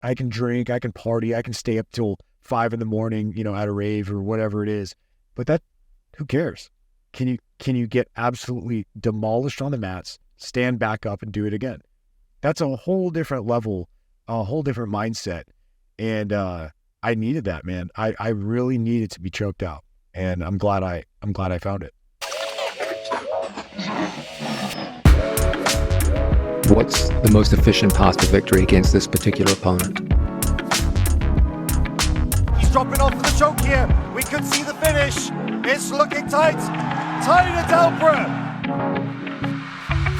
I can drink, I can party, I can stay up till 5 a.m, at a rave or whatever it is. But who cares? Can you get absolutely demolished on the mats, stand back up and do it again? That's a whole different level, a whole different mindset. And I needed that, man. I really needed to be choked out. And I'm glad I found it. What's the most efficient path to victory against this particular opponent? He's dropping off for the choke here. We could see the finish. It's looking tight. Tight at Delbra.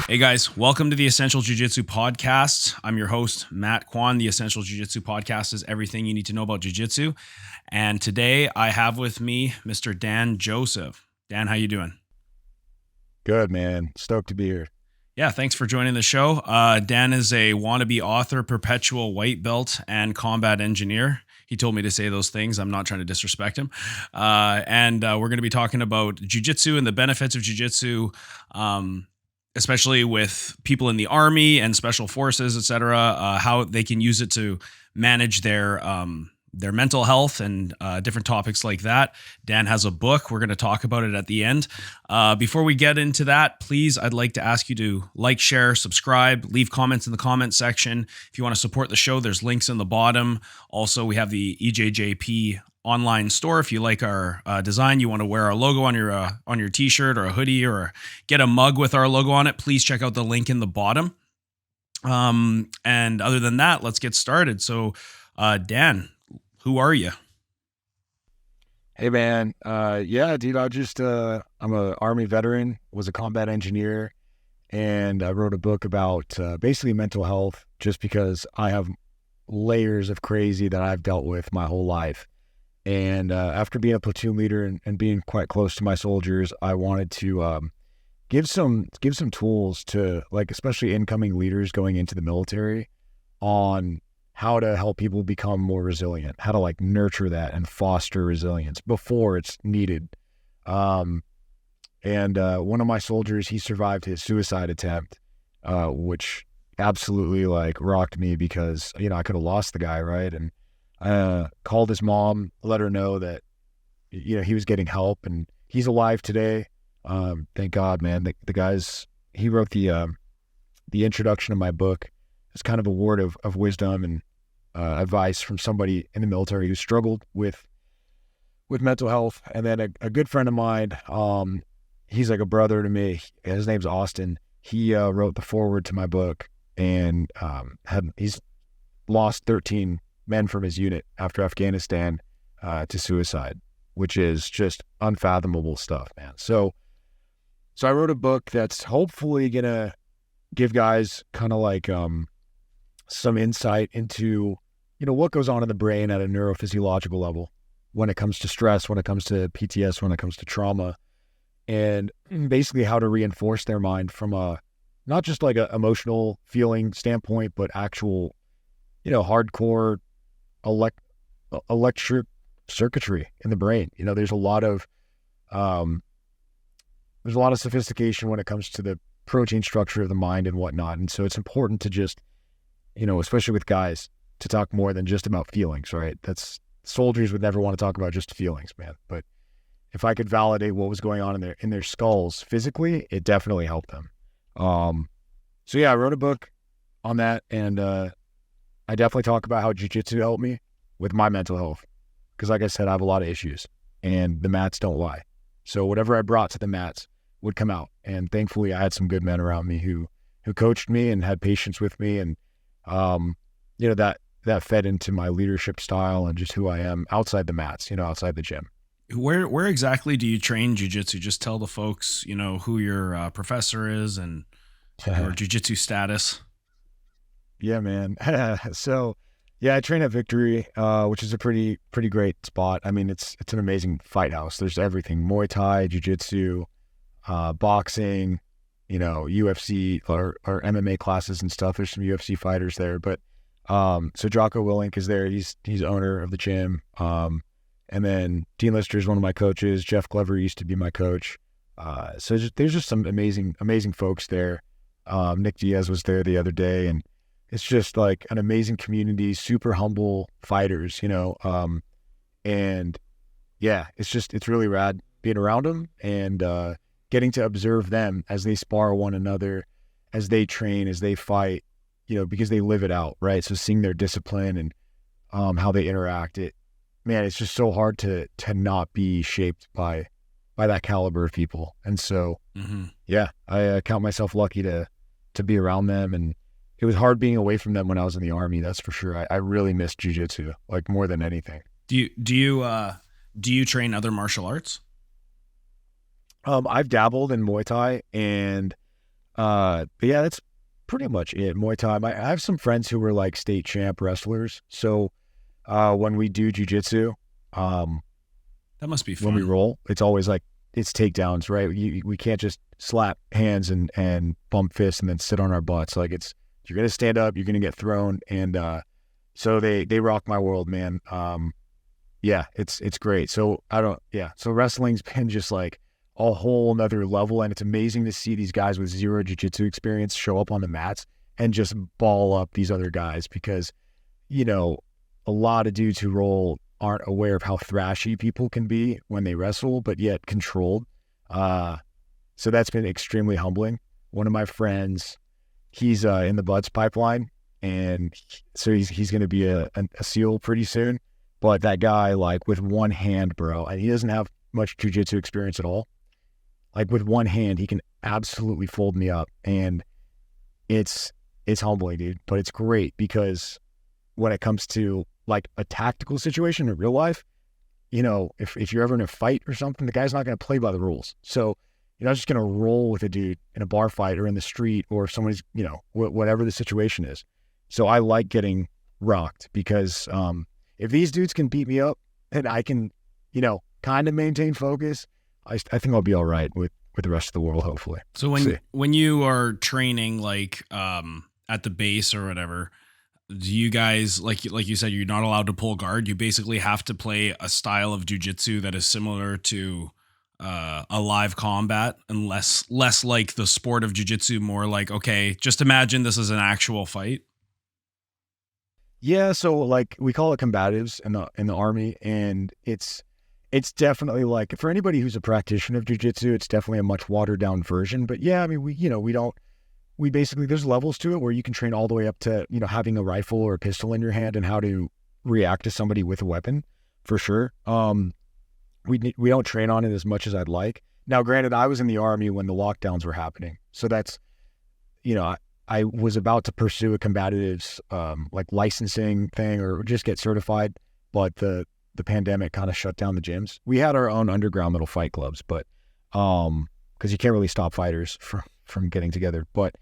Hey guys, welcome to the Essential Jiu Jitsu podcast. I'm your host, Matt Kwan. The Essential Jiu Jitsu podcast is everything you need to know about Jiu Jitsu. And today I have with me Mr. Dan Joseph. Dan, how you doing? Good, man. Stoked to be here. Yeah, thanks for joining the show. Dan is a wannabe author, perpetual white belt, and combat engineer. He told me to say those things. I'm not trying to disrespect him. And we're going to be talking about jiu-jitsu and the benefits of jiu-jitsu, especially with people in the Army and Special Forces, et cetera, how they can use it to manage their mental health and different topics like that. Dan has a book. We're going to talk about it at the end. Before we get into that, please, I'd like to ask you to like, share, subscribe, leave comments in the comment section. If you want to support the show, there's links in the bottom. Also, we have the EJJP online store. If you like our design, you want to wear our logo on your t-shirt or a hoodie or get a mug with our logo on it, please check out the link in the bottom. And other than that, let's get started. So, Dan, who are you? Hey, man. Yeah, dude, I'm a Army veteran, was a combat engineer, and I wrote a book about basically mental health just because I have layers of crazy that I've dealt with my whole life. And after being a platoon leader and being quite close to my soldiers, I wanted to give some tools to, like, especially incoming leaders going into the military on how to help people become more resilient, how to like nurture that and foster resilience before it's needed. And one of my soldiers, he survived his suicide attempt, which absolutely like rocked me because, I could have lost the guy, right? And called his mom, let her know that, he was getting help and he's alive today. Thank God, man. The guy's, he wrote the introduction of my book. It's kind of a word of wisdom and advice from somebody in the military who struggled with mental health. And then a good friend of mine, he's like a brother to me. His name's Austin. He wrote the foreword to my book, and he's lost 13 men from his unit after Afghanistan to suicide, which is just unfathomable stuff, man. So I wrote a book that's hopefully gonna give guys kind of like some insight into, what goes on in the brain at a neurophysiological level when it comes to stress, when it comes to PTS, when it comes to trauma, and basically how to reinforce their mind from not just like a emotional feeling standpoint, but actual, hardcore electric circuitry in the brain. There's a lot of sophistication when it comes to the protein structure of the mind and whatnot. And so it's important to just, especially with guys, to talk more than just about feelings, right? Soldiers would never want to talk about just feelings, man. But if I could validate what was going on in their skulls physically, it definitely helped them. So yeah, I wrote a book on that, and I definitely talk about how jiu-jitsu helped me with my mental health. Because like I said, I have a lot of issues, and the mats don't lie. So whatever I brought to the mats would come out. And thankfully I had some good men around me who coached me and had patience with me. And, that fed into my leadership style and just who I am outside the mats, outside the gym. Where exactly do you train jiu-jitsu? Just tell the folks, who your professor is and your jiu-jitsu status. Yeah, man. So yeah, I train at Victory, which is a pretty great spot. I mean, it's an amazing fight house. There's everything: Muay Thai, jiu-jitsu, boxing, UFC or MMA classes and stuff. There's some UFC fighters there, but so Jocko Willink is there. He's owner of the gym. And then Dean Lister is one of my coaches. Jeff Glover used to be my coach. There's just some amazing folks there. Nick Diaz was there the other day, and it's just like an amazing community, super humble fighters, and yeah, it's really rad being around them and getting to observe them as they spar one another, as they train, as they fight, because they live it out, right? So seeing their discipline and how they interact, it's just so hard to not be shaped by that caliber of people. And so, yeah, I count myself lucky to be around them. And it was hard being away from them when I was in the Army. That's for sure. I really missed jiu-jitsu, like more than anything. Do you train other martial arts? I've dabbled in Muay Thai and, but yeah, that's pretty much it. Muay Thai. I have some friends who were like state champ wrestlers. So, when we do jiu-jitsu, that must be fun. When we roll, it's always like, it's takedowns, right? We can't just slap hands and bump fists and then sit on our butts. Like you're going to stand up, you're going to get thrown. And, so they rock my world, man. Yeah, it's great. So so wrestling's been just like a whole nother level. And it's amazing to see these guys with zero jiu-jitsu experience show up on the mats and just ball up these other guys because, a lot of dudes who roll aren't aware of how thrashy people can be when they wrestle, but yet controlled. So that's been extremely humbling. One of my friends, he's in the Buds pipeline, and so he's going to be a SEAL pretty soon. But that guy, like with one hand, bro, and he doesn't have much jiu-jitsu experience at all. Like with one hand, he can absolutely fold me up, and it's humbling, dude. But it's great because when it comes to like a tactical situation in real life, if you're ever in a fight or something, the guy's not going to play by the rules. So you're not just going to roll with a dude in a bar fight or in the street or if somebody's, whatever the situation is. So I like getting rocked because if these dudes can beat me up and I can, kind of maintain focus, I think I'll be all right with the rest of the world, hopefully. So when you are training like at the base or whatever, do you guys, like you said, you're not allowed to pull guard. You basically have to play a style of jiu-jitsu that is similar to a live combat and less like the sport of jiu-jitsu, more like, okay, just imagine this is an actual fight. Yeah, so like we call it combatives in the Army, and it's definitely like for anybody who's a practitioner of jiu-jitsu, it's definitely a much watered down version. But yeah, I mean, we basically, there's levels to it where you can train all the way up to, having a rifle or a pistol in your hand and how to react to somebody with a weapon, for sure. We don't train on it as much as I'd like. Now, granted, I was in the Army when the lockdowns were happening. So that's, I was about to pursue a combatives, like licensing thing or just get certified. But the pandemic kind of shut down the gyms. We had our own underground little fight clubs, but, cause you can't really stop fighters from getting together. But,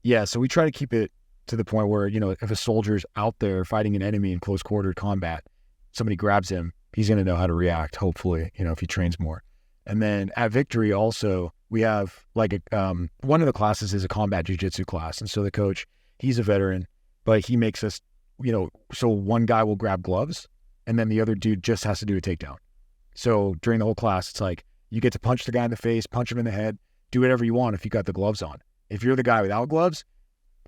yeah, so we try to keep it to the point where, if a soldier's out there fighting an enemy in close quarter combat, somebody grabs him, he's going to know how to react, hopefully, if he trains more. And then at Victory also, we have like one of the classes is a combat jiu-jitsu class. And so the coach, he's a veteran, but he makes us, so one guy will grab gloves and then the other dude just has to do a takedown. So during the whole class, it's like, you get to punch the guy in the face, punch him in the head, do whatever you want if you got the gloves on. If you're the guy without gloves,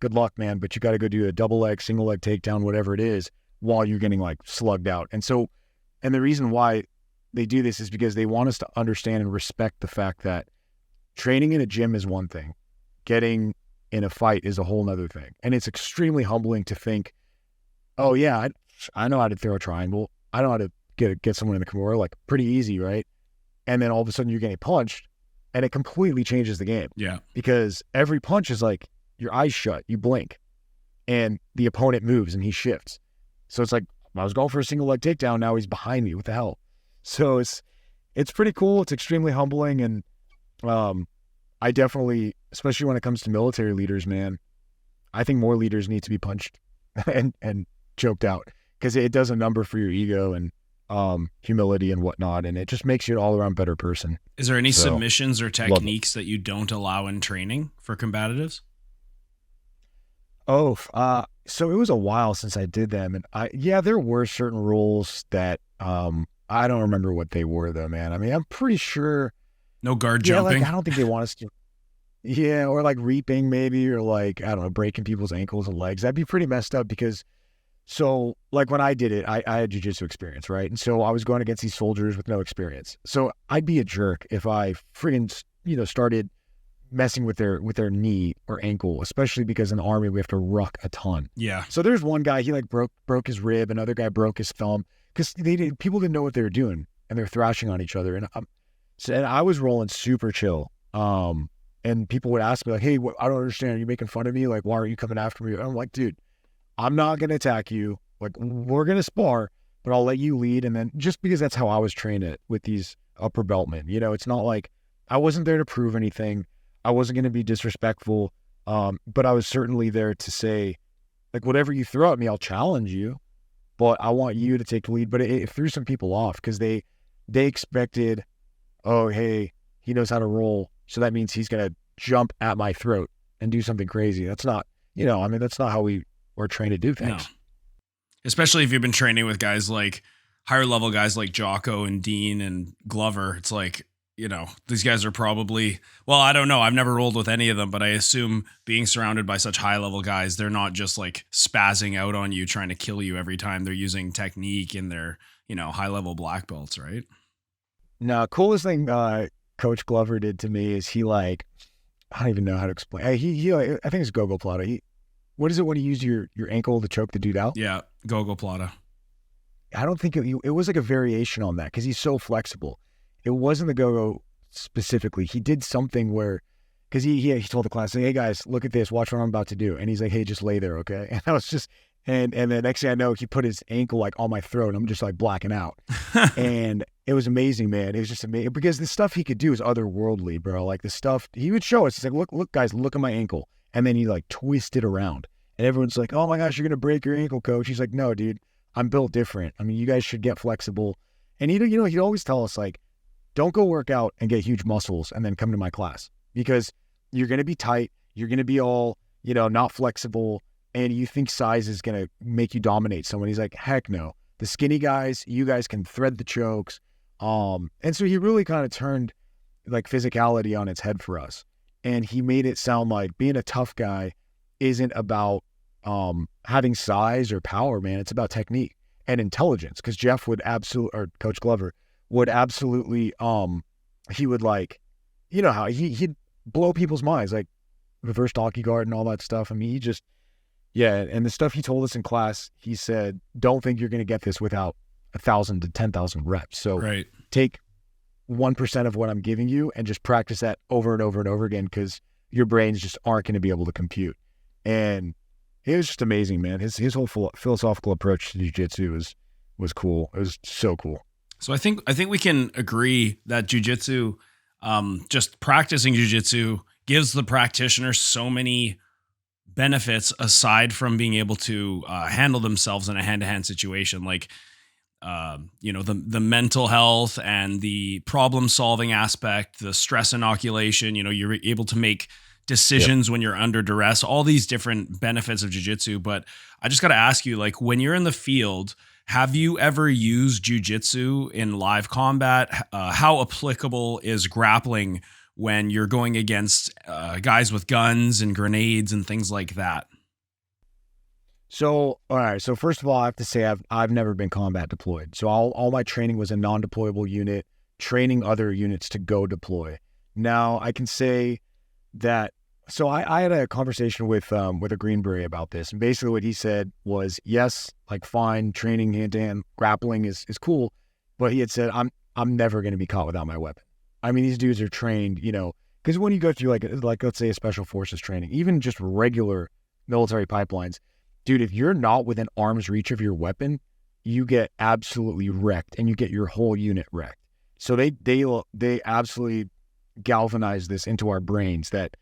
good luck, man, but you got to go do a double leg, single leg takedown, whatever it is, while you're getting like slugged out. And the reason why they do this is because they want us to understand and respect the fact that training in a gym is one thing. Getting in a fight is a whole nother thing. And it's extremely humbling to think, oh yeah, I know how to throw a triangle. I know how to get someone in the Kimura, like pretty easy, right? And then all of a sudden you're getting punched and it completely changes the game. Yeah. Because every punch is like your eyes shut, you blink, and the opponent moves and he shifts. So it's like, I was going for a single leg takedown, now he's behind me. What the hell? So it's pretty cool. It's extremely humbling. And I definitely, especially when it comes to military leaders, man, I think more leaders need to be punched and choked out because it does a number for your ego and humility and whatnot, and it just makes you an all-around better person. Is there any submissions or techniques that you don't allow in training for combatives? Oh, so it was a while since I did them, and there were certain rules that I don't remember what they were though, man. I mean, I'm pretty sure no guard jumping. Like, I don't think they want us to. Yeah, or like reaping maybe, or like, I don't know, breaking people's ankles and legs. That'd be pretty messed up because, so like when I did it, I had jujitsu experience, right? And so I was going against these soldiers with no experience. So I'd be a jerk if I friggin', started messing with their knee or ankle, especially because in the Army we have to ruck a ton. Yeah. So there's one guy, he like broke his rib, another guy broke his thumb because people didn't know what they were doing and they're thrashing on each other. And I was rolling super chill. And people would ask me like, hey, I don't understand. Are you making fun of me? Like, why are you coming after me? And I'm like, dude, I'm not going to attack you. Like, we're going to spar, but I'll let you lead. And then just because that's how I was trained with these upper belt men, it's not like I wasn't there to prove anything. I wasn't going to be disrespectful. But I was certainly there to say, like, whatever you throw at me, I'll challenge you, but I want you to take the lead. But it threw some people off because they expected, oh, hey, he knows how to roll, so that means he's going to jump at my throat and do something crazy. That's not, that's not how we were trained to do things. No. Especially if you've been training with guys like higher level guys like Jocko and Dean and Glover. It's like, these guys are probably, well, I don't know. I've never rolled with any of them, but I assume being surrounded by such high level guys, they're not just like spazzing out on you, trying to kill you every time. They're using technique in their, high level black belts, right? No, coolest thing Coach Glover did to me is he like, I don't even know how to explain. He I think it's go-go plata. What is it when you use your ankle to choke the dude out? Yeah, go-go plata. I don't think it was like a variation on that because he's so flexible. It wasn't the go-go specifically. He did something where, because he told the class, hey guys, look at this, watch what I'm about to do. And he's like, hey, just lay there, okay? And I was just, and the next thing I know, he put his ankle like on my throat and I'm just like blacking out. And it was amazing, man. It was just amazing because the stuff he could do is otherworldly, bro. Like the stuff he would show us, he's like, look guys, look at my ankle. And then he like twisted around and everyone's like, oh my gosh, you're going to break your ankle, coach. He's like, no, dude, I'm built different. I mean, you guys should get flexible. And he'd always tell us like, don't go work out and get huge muscles and then come to my class because you're going to be tight. You're going to be all, not flexible. And you think size is going to make you dominate someone. He's like, heck no. The skinny guys, you guys can thread the chokes. And so he really kind of turned like physicality on its head for us. And he made it sound like being a tough guy isn't about having size or power, man. It's about technique and intelligence. Because or Coach Glover would absolutely, he would like, how he'd blow people's minds, like reverse donkey guard and all that stuff. I mean, and the stuff he told us in class, he said, don't think you're going to get this without 1,000 to 10,000 reps. So right. Take 1% of what I'm giving you and just practice that over and over and over again because your brains just aren't going to be able to compute. And it was just amazing, man. His whole philosophical approach to jiu-jitsu was cool. It was so cool. So I think we can agree that jiu-jitsu, just practicing jiu-jitsu gives the practitioner so many benefits aside from being able to handle themselves in a hand-to-hand situation. Like, the mental health and the problem-solving aspect, the stress inoculation, you're able to make decisions when you're under duress, all these different benefits of jiu-jitsu. But I just got to ask you, like, when you're in the field, have you ever used jiu-jitsu in live combat? How applicable is grappling when you're going against guys with guns and grenades and things like that? So, all right. So first of all, I have to say I've never been combat deployed. So all my training was a non-deployable unit, training other units to go deploy. Now I can say that. So I had a conversation with a Green Beret about this, and basically what he said was, yes, like fine, training hand-to-hand grappling is cool, but he had said I'm never going to be caught without my weapon. I mean, these dudes are trained, because when you go through like let's say a special forces training, even just regular military pipelines, dude, if you're not within arm's reach of your weapon, you get absolutely wrecked, and you get your whole unit wrecked. So they absolutely galvanize this into our brains that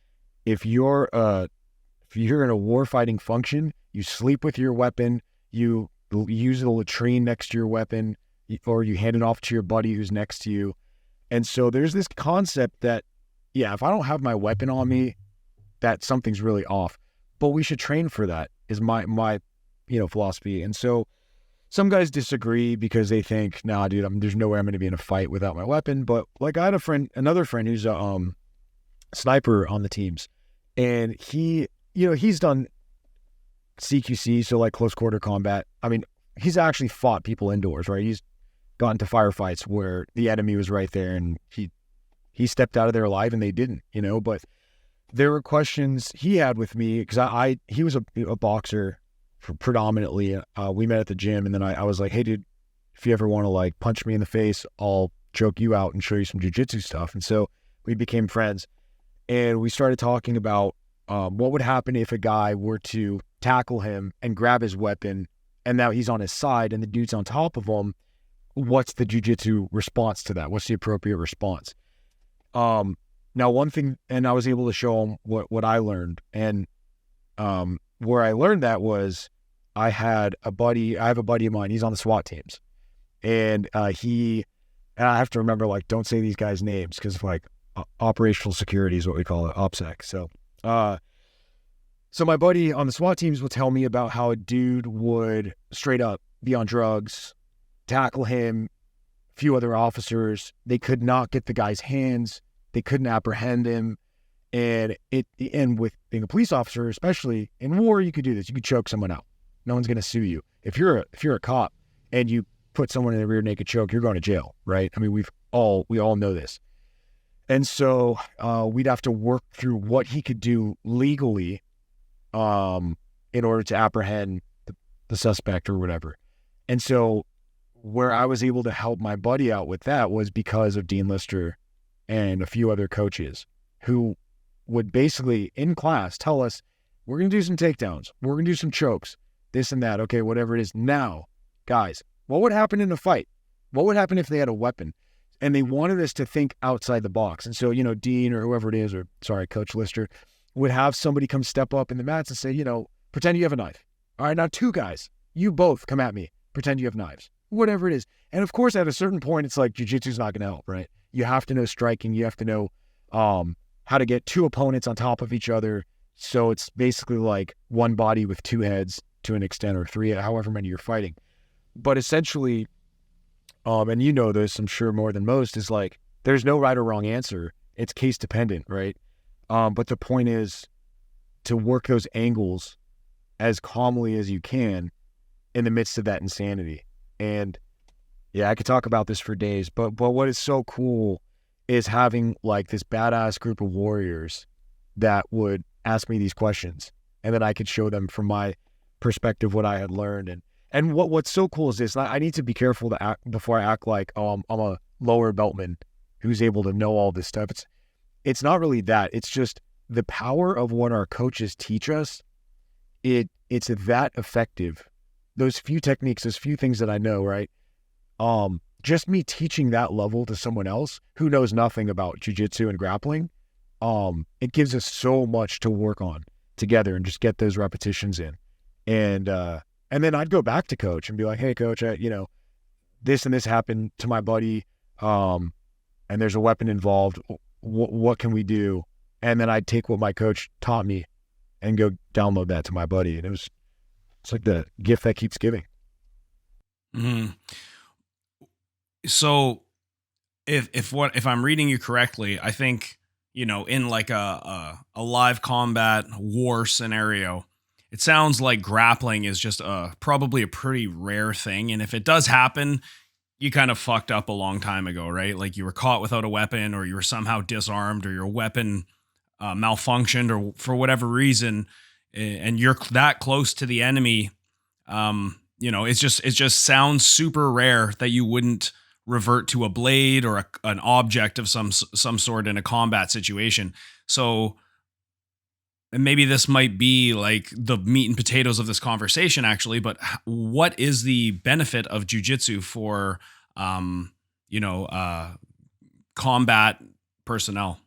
if you're in a war fighting function, you sleep with your weapon, you use the latrine next to your weapon, or you hand it off to your buddy who's next to you. And so there's this concept that, yeah, if I don't have my weapon on me, that something's really off. But we should train for that is my philosophy. And so some guys disagree because they think, nah, dude, there's no way I'm going to be in a fight without my weapon. But like I had another friend who's sniper on the teams. And he's done CQC, so like close quarter combat. I mean, he's actually fought people indoors, right? He's gotten to firefights where the enemy was right there and he stepped out of there alive and they didn't, but there were questions he had with me because he was a boxer predominantly. We met at the gym, and then I was like, hey dude, if you ever want to like punch me in the face, I'll choke you out and show you some jiu-jitsu stuff. And so we became friends, and we started talking about what would happen if a guy were to tackle him and grab his weapon, and now he's on his side and the dude's on top of him. What's the jiu-jitsu response to that? What's the appropriate response? Now one thing, and I was able to show him what I learned, and where I learned that was I have a buddy of mine, he's on the SWAT teams, and I have to remember, like, don't say these guys' names because like operational security is what we call it, OPSEC. So my buddy on the SWAT teams will tell me about how a dude would straight up be on drugs, tackle him, a few other officers. They could not get the guy's hands. They couldn't apprehend him. And with being a police officer, especially in war, you could do this. You could choke someone out. No one's going to sue you. If you're a cop and you put someone in a rear naked choke, you're going to jail, right? I mean, we all know this. And so we'd have to work through what he could do legally in order to apprehend the suspect or whatever. And so where I was able to help my buddy out with that was because of Dean Lister and a few other coaches who would basically in class tell us, we're going to do some takedowns, we're going to do some chokes, this and that, okay, whatever it is. Now, guys, what would happen in a fight? What would happen if they had a weapon? And they wanted us to think outside the box. And so, Dean or whoever it is, Coach Lister, would have somebody come step up in the mats and say, pretend you have a knife. All right, now two guys, you both come at me, pretend you have knives, whatever it is. And of course, at a certain point, it's like jiu-jitsu is not going to help, right? You have to know striking. You have to know how to get two opponents on top of each other. So it's basically like one body with two heads to an extent, or three, however many you're fighting. But essentially, and you know this, I'm sure more than most, is like there's no right or wrong answer. It's case dependent, right? But the point is to work those angles as calmly as you can in the midst of that insanity. And yeah, I could talk about this for days, but what is so cool is having like this badass group of warriors that would ask me these questions, and then I could show them from my perspective what I had learned. And what's so cool is this, I need to be careful to act before I act like, I'm a lower beltman who's able to know all this stuff. It's not really that. It's just the power of what our coaches teach us. It's that effective. Those few techniques, those few things that I know, right? Just me teaching that level to someone else who knows nothing about jiu-jitsu and grappling, it gives us so much to work on together and just get those repetitions in. And then I'd go back to coach and be like, hey coach, this and this happened to my buddy, and there's a weapon involved. What can we do? And then I'd take what my coach taught me and go download that to my buddy. And it's like the gift that keeps giving. Mm-hmm. So if I'm reading you correctly, I think, in like a live combat war scenario, it sounds like grappling is just probably a pretty rare thing. And if it does happen, you kind of fucked up a long time ago, right? Like you were caught without a weapon, or you were somehow disarmed, or your weapon malfunctioned, or for whatever reason, and you're that close to the enemy. It just sounds super rare that you wouldn't revert to a blade or an object of some sort in a combat situation. So, and maybe this might be like the meat and potatoes of this conversation, actually, but what is the benefit of jiu-jitsu for, combat personnel?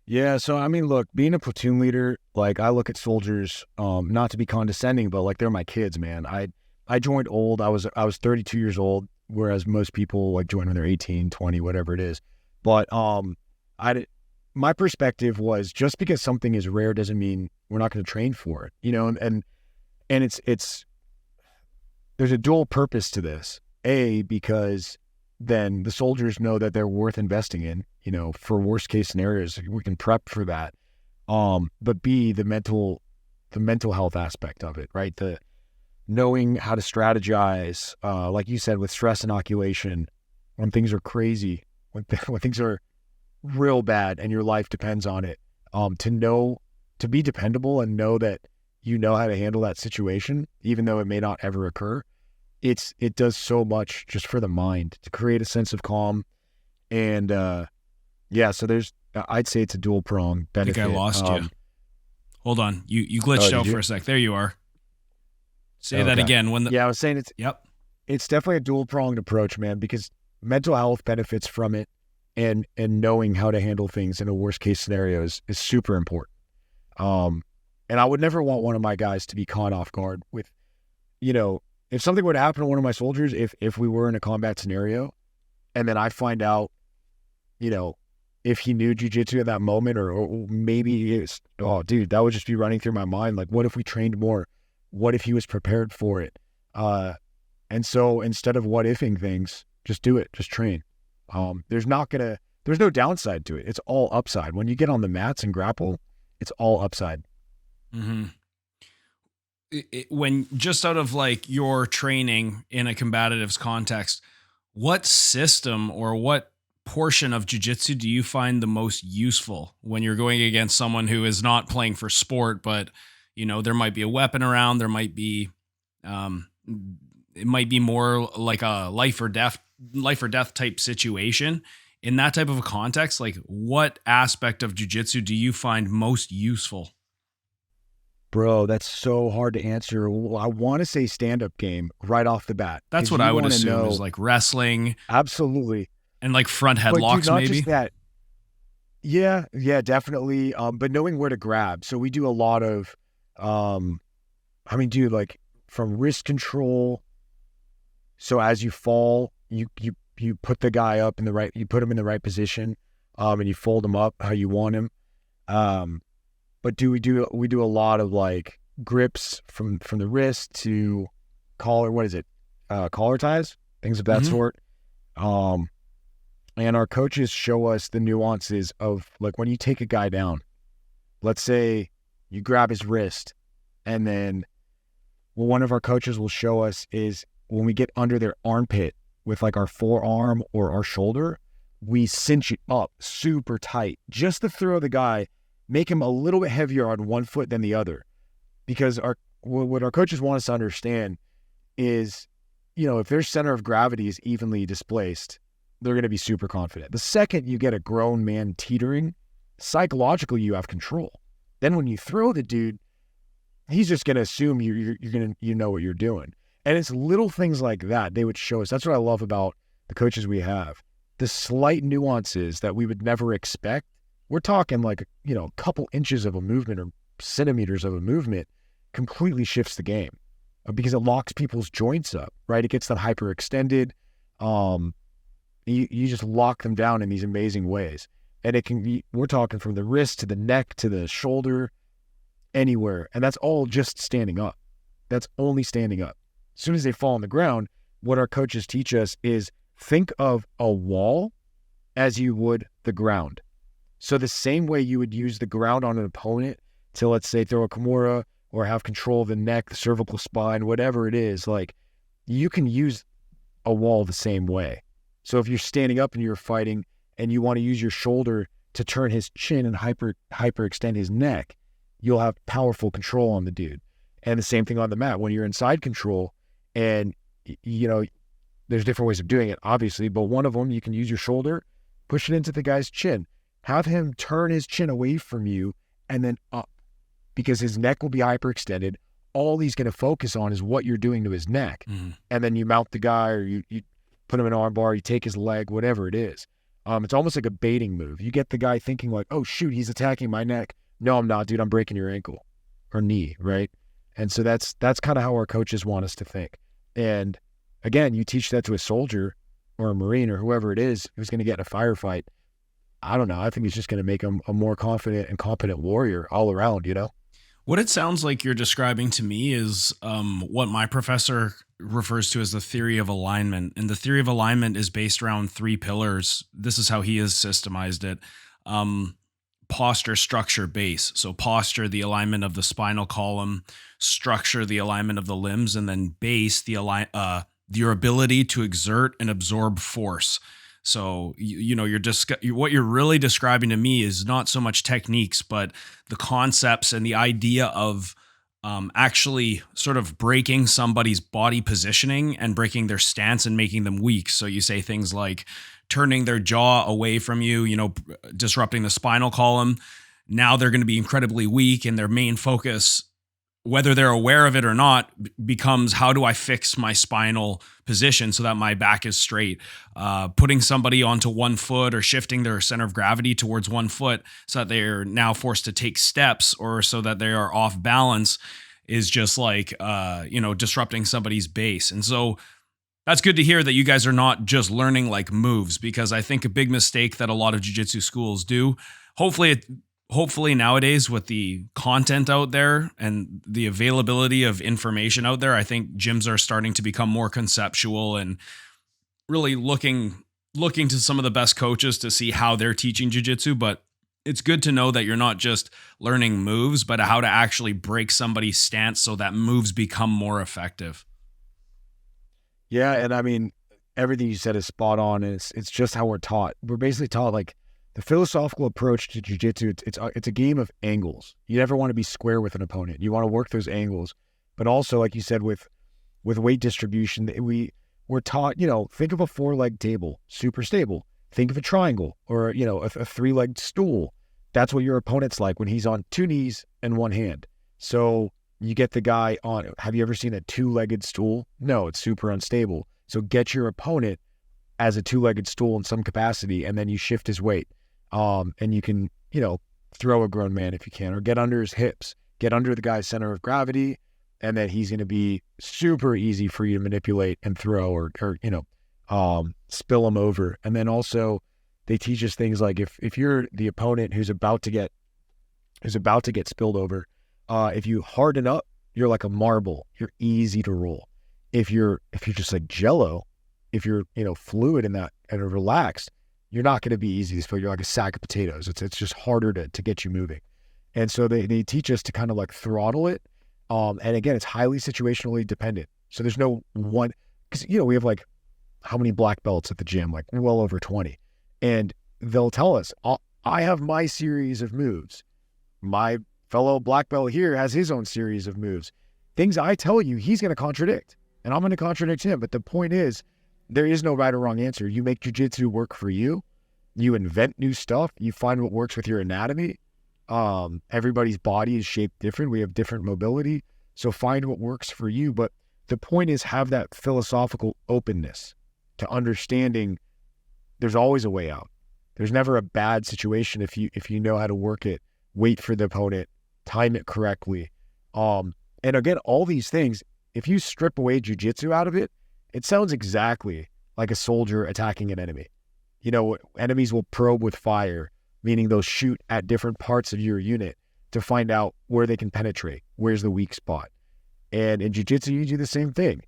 Yeah. So, I mean, look, being a platoon leader, like I look at soldiers, not to be condescending, but like they're my kids, man. I joined old. I was 32 years old, whereas most people like join when they're 18, 20, whatever it is. But my perspective was just because something is rare doesn't mean we're not going to train for it, and it's there's a dual purpose to this. A, because then the soldiers know that they're worth investing in, for worst case scenarios. We can prep for that. But B, the mental health aspect of it, right? The knowing how to strategize, like you said, with stress inoculation, when things are crazy, when things are real bad and your life depends on it, to be dependable and know that you know how to handle that situation, even though it may not ever occur. It does so much just for the mind to create a sense of calm. And so I'd say it's a dual prong benefit. I think I lost you. Hold on. You glitched out for a sec. There you are. Say that again. I was saying Yep. It's definitely a dual pronged approach, man, because mental health benefits from it, and knowing how to handle things in a worst case scenario is super important. And I would never want one of my guys to be caught off guard with, if something would happen to one of my soldiers, if we were in a combat scenario, and then I find out, if he knew jiu-jitsu at that moment, or maybe it's, oh dude, that would just be running through my mind. Like, what if we trained more? What if he was prepared for it? And so instead of what ifing things, just do it, just train. There's no downside to it. It's all upside. When you get on the mats and grapple, it's all upside. Mm-hmm. When just out of like your training in a combatives context, what system or what portion of jiu-jitsu do you find the most useful when you're going against someone who is not playing for sport, but there might be a weapon around, there might be, it might be more like a life or death type situation. In that type of a context, like what aspect of jiu-jitsu do you find most useful? Bro, that's so hard to answer. I want to say stand-up game right off the bat. That's what I would assume is like wrestling. Absolutely. And like front headlocks, maybe? Just that. Yeah, definitely. But knowing where to grab. So we do a lot of, like from wrist control. So as you fall, you put the guy up you put him in the right position, and you fold him up how you want him. But we do a lot of like grips from the wrist to collar. What is it? Collar ties, things of that sort. And our coaches show us the nuances of like when you take a guy down, let's say you grab his wrist, and then what one of our coaches will show us is when we get under their armpit with like our forearm or our shoulder, we cinch it up super tight just to throw the guy, make him a little bit heavier on one foot than the other. Because what our coaches want us to understand is, if their center of gravity is evenly displaced, they're going to be super confident. The second you get a grown man teetering, psychologically you have control. Then when you throw the dude, he's just going to assume you know what you're doing. And it's little things like that they would show us. That's what I love about the coaches we have. The slight nuances that we would never expect. We're talking like, a couple inches of a movement or centimeters of a movement completely shifts the game, because it locks people's joints up, right? It gets them hyperextended. You just lock them down in these amazing ways. And it can be, we're talking from the wrist to the neck to the shoulder, anywhere. And that's all just standing up. That's only standing up. As soon as they fall on the ground, what our coaches teach us is think of a wall as you would the ground. So the same way you would use the ground on an opponent to, let's say, throw a Kimura or have control of the neck, the cervical spine, whatever it is, like you can use a wall the same way. So if you're standing up and you're fighting and you want to use your shoulder to turn his chin and hyperextend his neck, you'll have powerful control on the dude. And the same thing on the mat. When you're inside control, and there's different ways of doing it, obviously, but one of them, you can use your shoulder, push it into the guy's chin, have him turn his chin away from you and then up, because his neck will be hyperextended. All he's going to focus on is what you're doing to his neck. Mm-hmm. And then you mount the guy, or you put him in an arm bar, you take his leg, whatever it is. It's almost like a baiting move. You get the guy thinking like, oh shoot, he's attacking my neck. No, I'm not, dude. I'm breaking your ankle or knee, right? And so that's kind of how our coaches want us to think. And again, you teach that to a soldier or a Marine or whoever it is who's going to get in a firefight. I don't know. I think it's just going to make him a more confident and competent warrior all around, What it sounds like you're describing to me is what my professor refers to as the theory of alignment. And the theory of alignment is based around 3 pillars. This is how he has systemized it. Posture, structure, base. So posture, the alignment of the spinal column; structure, the alignment of the limbs; and then base, your ability to exert and absorb force. So, what you're really describing to me is not so much techniques, but the concepts and the idea of actually sort of breaking somebody's body positioning and breaking their stance and making them weak. So you say things like turning their jaw away from you, disrupting the spinal column. Now they're going to be incredibly weak, and their main focus, whether they're aware of it or not, becomes how do I fix my spinal position so that my back is straight. Putting somebody onto one foot or shifting their center of gravity towards one foot so that they're now forced to take steps, or so that they are off balance, is just like, disrupting somebody's base. And so that's good to hear that you guys are not just learning like moves, because I think a big mistake that a lot of jiu-jitsu schools do, hopefully nowadays with the content out there and the availability of information out there, I think gyms are starting to become more conceptual and really looking to some of the best coaches to see how they're teaching jiu-jitsu. But it's good to know that you're not just learning moves, but how to actually break somebody's stance so that moves become more effective. Yeah, and I mean, everything you said is spot on. And it's just how we're taught. We're basically taught like the philosophical approach to jiu-jitsu. It's a game of angles. You never want to be square with an opponent. You want to work those angles, but also, like you said, with weight distribution, we're taught. Think of a 4-leg table, super stable. Think of a triangle, or a 3-legged stool. That's what your opponent's like when he's on 2 knees and 1 hand. So you get the guy on. Have you ever seen a 2-legged stool? No, it's super unstable. So get your opponent as a 2-legged stool in some capacity, and then you shift his weight. And you can, throw a grown man if you can, or get under his hips, get under the guy's center of gravity, and then he's going to be super easy for you to manipulate and throw, or spill him over. And then also they teach us things like if you're the opponent who's about to get spilled over, if you harden up, you're like a marble. You're easy to roll. If you're just like Jello, if you're fluid in that and relaxed, you're not going to be easy to spill. You're like a sack of potatoes. It's just harder to get you moving. And so they teach us to kind of like throttle it. And again, it's highly situationally dependent. So there's no one, because we have like how many black belts at the gym? Like well over 20. And they'll tell us, I have my series of moves. My fellow black belt here has his own series of moves. Things I tell you, he's going to contradict, and I'm going to contradict him. But the point is, there is no right or wrong answer. You make jiu-jitsu work for you. You invent new stuff. You find what works with your anatomy. Everybody's body is shaped different. We have different mobility. So find what works for you. But the point is, have that philosophical openness to understanding there's always a way out. There's never a bad situation if you know how to work it, wait for the opponent, time it correctly. And again, all these things, if you strip away jiu-jitsu out of it, it sounds exactly like a soldier attacking an enemy. Enemies will probe with fire, meaning they'll shoot at different parts of your unit to find out where they can penetrate, where's the weak spot. And in jiu-jitsu, you do the same thing.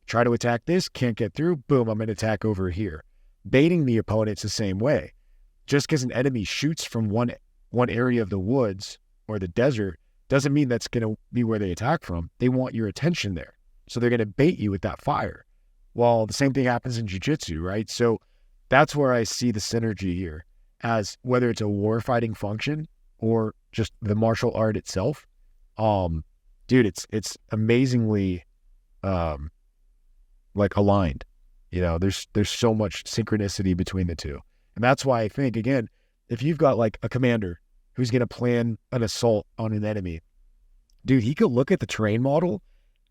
Try to attack this, can't get through, boom, I'm going to attack over here. Baiting the opponent's the same way. Just because an enemy shoots from one area of the woods or the desert doesn't mean that's going to be where they attack from. They want your attention there. So they're going to bait you with that fire. Well, the same thing happens in jiu-jitsu, right? So that's where I see the synergy here, as whether it's a war-fighting function or just the martial art itself. Dude, it's amazingly like aligned. There's so much synchronicity between the two. And that's why I think, again, if you've got like a commander who's going to plan an assault on an enemy, dude, he could look at the terrain model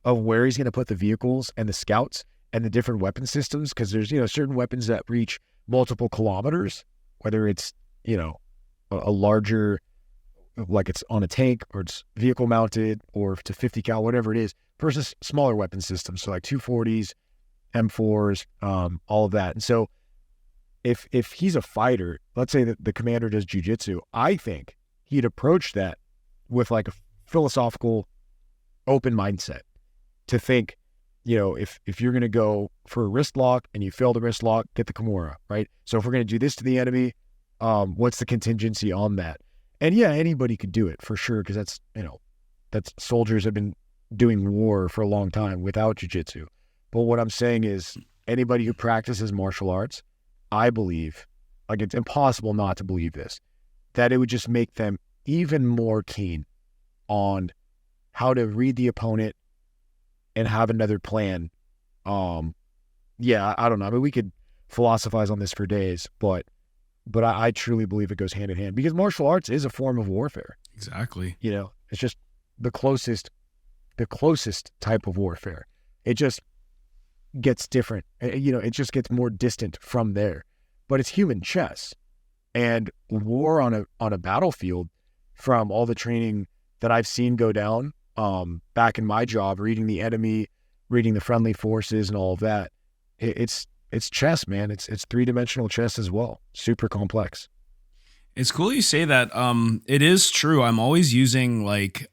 of where he's going to put the vehicles and the scouts and the different weapon systems, because there's, certain weapons that reach multiple kilometers, whether it's, a larger, like it's on a tank or it's vehicle mounted or to 50 cal, whatever it is, versus smaller weapon systems. So like 240s, M4s, all of that. And so if he's a fighter, let's say that the commander does jiu-jitsu, I think he'd approach that with like a philosophical open mindset to think, if you're going to go for a wrist lock and you fail the wrist lock, get the Kimura, right? So if we're going to do this to the enemy, what's the contingency on that? And yeah, anybody could do it for sure, because that's soldiers have been doing war for a long time without jiu-jitsu. But what I'm saying is anybody who practices martial arts, I believe, like it's impossible not to believe this, that it would just make them even more keen on how to read the opponent and have another plan. Yeah, I don't know. I mean, we could philosophize on this for days, but I truly believe it goes hand in hand, because martial arts is a form of warfare. Exactly. It's just the closest type of warfare. It just gets different. It just gets more distant from there. But it's human chess. And war on a battlefield, from all the training that I've seen go down, back in my job, reading the enemy, reading the friendly forces and all of that, it's chess, man. It's 3-dimensional chess as well. Super complex. It's cool you say that. It is true. I'm always using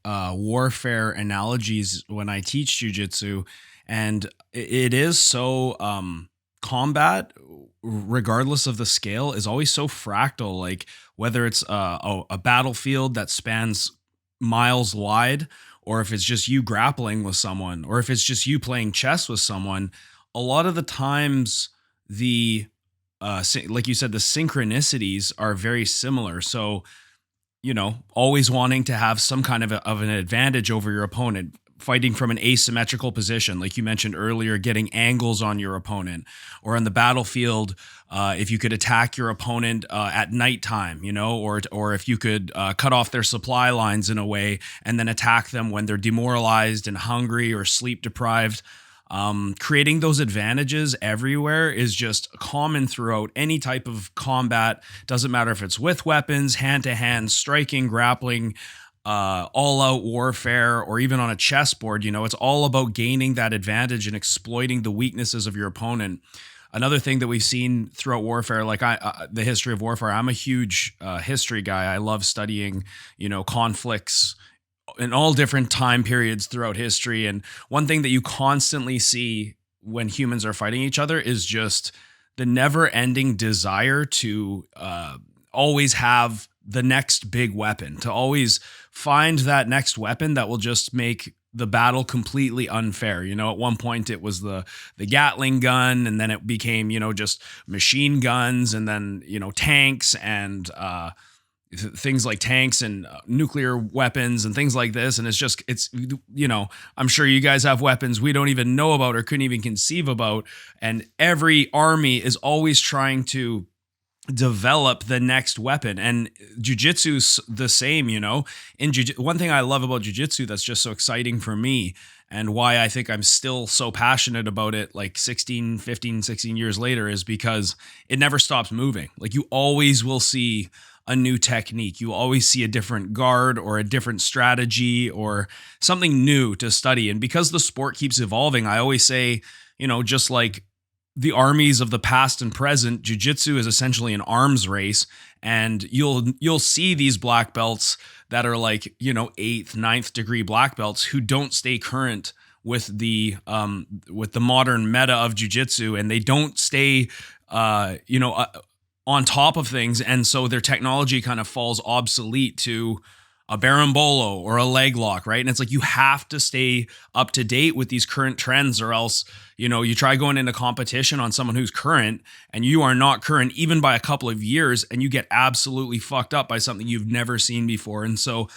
warfare analogies when I teach jiu-jitsu, and it is so combat, regardless of the scale, is always so fractal. Like whether it's a battlefield that spans miles wide, or if it's just you grappling with someone, or if it's just you playing chess with someone, a lot of the times like you said, the synchronicities are very similar. So, always wanting to have some kind of an advantage over your opponent, fighting from an asymmetrical position, like you mentioned earlier, getting angles on your opponent, or on the battlefield, if you could attack your opponent at nighttime, or if you could cut off their supply lines in a way and then attack them when they're demoralized and hungry or sleep deprived. Creating those advantages everywhere is just common throughout any type of combat. Doesn't matter if it's with weapons, hand-to-hand, striking, grappling, all-out warfare, or even on a chessboard. It's all about gaining that advantage and exploiting the weaknesses of your opponent. Another thing that we've seen throughout warfare, like the history of warfare, I'm a huge history guy. I love studying, conflicts in all different time periods throughout history. And one thing that you constantly see when humans are fighting each other is just the never-ending desire to always have the next big weapon, to always find that next weapon that will just make the battle completely unfair. At one point it was the Gatling gun, and then it became, just machine guns, and then, tanks and things like tanks and nuclear weapons and things like this. And it's I'm sure you guys have weapons we don't even know about or couldn't even conceive about. And every army is always trying to develop the next weapon. And jiu-jitsu's the same, one thing I love about jiu-jitsu that's just so exciting for me, and why I think I'm still so passionate about it, like 16 years later, is because it never stops moving. Like you always will see a new technique. You always see a different guard or a different strategy or something new to study. And because the sport keeps evolving, I always say, just like the armies of the past and present, jiu-jitsu is essentially an arms race. And you'll see these black belts that are like, 8th, 9th degree black belts who don't stay current with the modern meta of jiu-jitsu, and they don't stay, on top of things. And so their technology kind of falls obsolete to a berimbolo or a leg lock, right? And it's like you have to stay up to date with these current trends, or else, you try going into competition on someone who's current and you are not current even by a couple of years, and you get absolutely fucked up by something you've never seen before. And so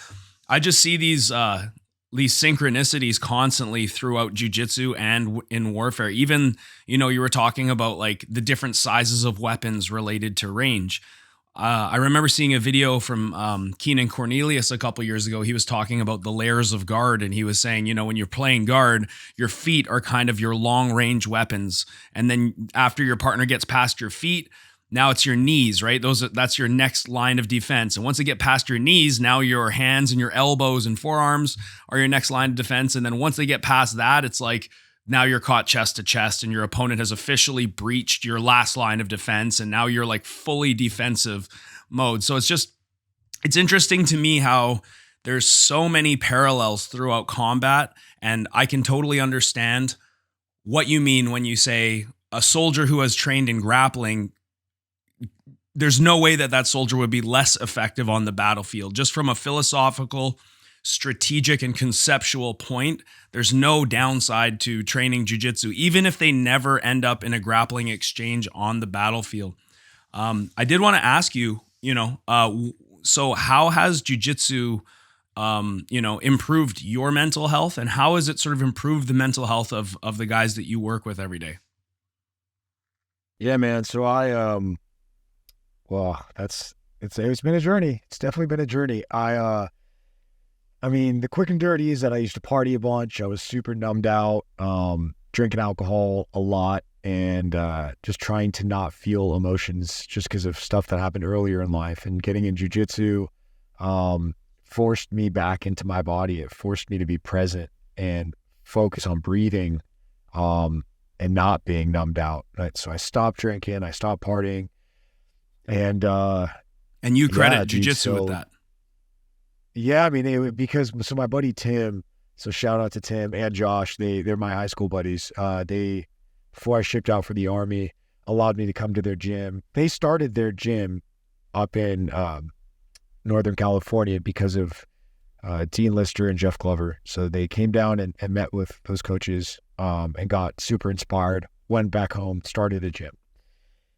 I just see these synchronicities constantly throughout jiu-jitsu and in warfare. Even, you were talking about like the different sizes of weapons related to range. I remember seeing a video from Keenan Cornelius a couple years ago. He was talking about the layers of guard, and he was saying, when you're playing guard, your feet are kind of your long range weapons. And then after your partner gets past your feet, now it's your knees, right? That's your next line of defense. And once they get past your knees, now your hands and your elbows and forearms are your next line of defense. And then once they get past that, it's like, now you're caught chest to chest and your opponent has officially breached your last line of defense. And now you're like fully defensive mode. So it's interesting to me how there's so many parallels throughout combat. And I can totally understand what you mean when you say a soldier who has trained in grappling, there's no way that that soldier would be less effective on the battlefield. Just from a philosophical, strategic, and conceptual point, there's no downside to training jiu-jitsu, even if they never end up in a grappling exchange on the battlefield. I did want to ask you, so how has jiu-jitsu, improved your mental health, and how has it sort of improved the mental health of the guys that you work with every day? Yeah, man. So it's been a journey. It's definitely been a journey. I mean, the quick and dirty is that I used to party a bunch. I was super numbed out, drinking alcohol a lot, and just trying to not feel emotions just because of stuff that happened earlier in life. And getting in jiu-jitsu forced me back into my body. It forced me to be present and focus on breathing and not being numbed out. Right? So I stopped drinking, I stopped partying, and you credit jiu-jitsu with that. Yeah, I mean, because my buddy Tim, so shout out to Tim and Josh, they're my high school buddies. They, before I shipped out for the Army, allowed me to come to their gym. They started their gym up in Northern California because of Dean Lister and Jeff Glover. So they came down and met with those coaches and got super inspired, went back home, started a gym.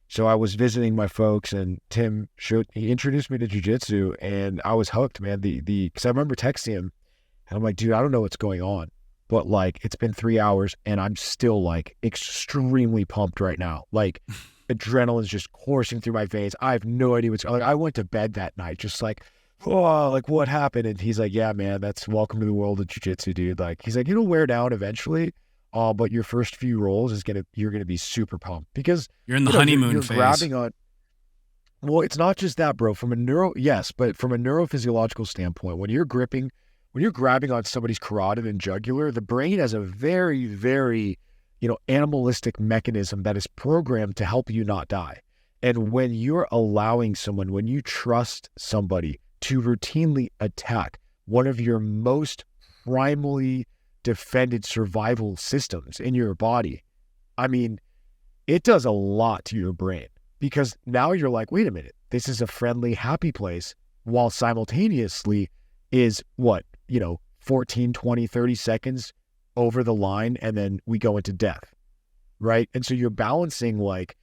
So I was visiting my folks, and Tim he introduced me to jiu-jitsu, and I was hooked, man. Because I remember texting him, and I'm like, dude, I don't know what's going on, but like, it's been 3 hours, and I'm still like extremely pumped right now. Like, adrenaline's just coursing through my veins. I have no idea like. I went to bed that night just like, oh, like what happened? And he's like, yeah, man, that's welcome to the world of jiu-jitsu, dude. Like, he's like, it'll wear down eventually. But your first few rolls you're gonna be super pumped because you're in the honeymoon you're phase. Grabbing on. Well, it's not just that, bro. But from a neurophysiological standpoint, when you're grabbing on somebody's carotid and jugular, the brain has a very, very, animalistic mechanism that is programmed to help you not die. And when you're when you trust somebody to routinely attack one of your most primally defended survival systems in your body, I mean, it does a lot to your brain because now you're like, wait a minute, this is a friendly, happy place, while simultaneously is 14, 20, 30 seconds over the line, and then we go into death, right? And so you're balancing like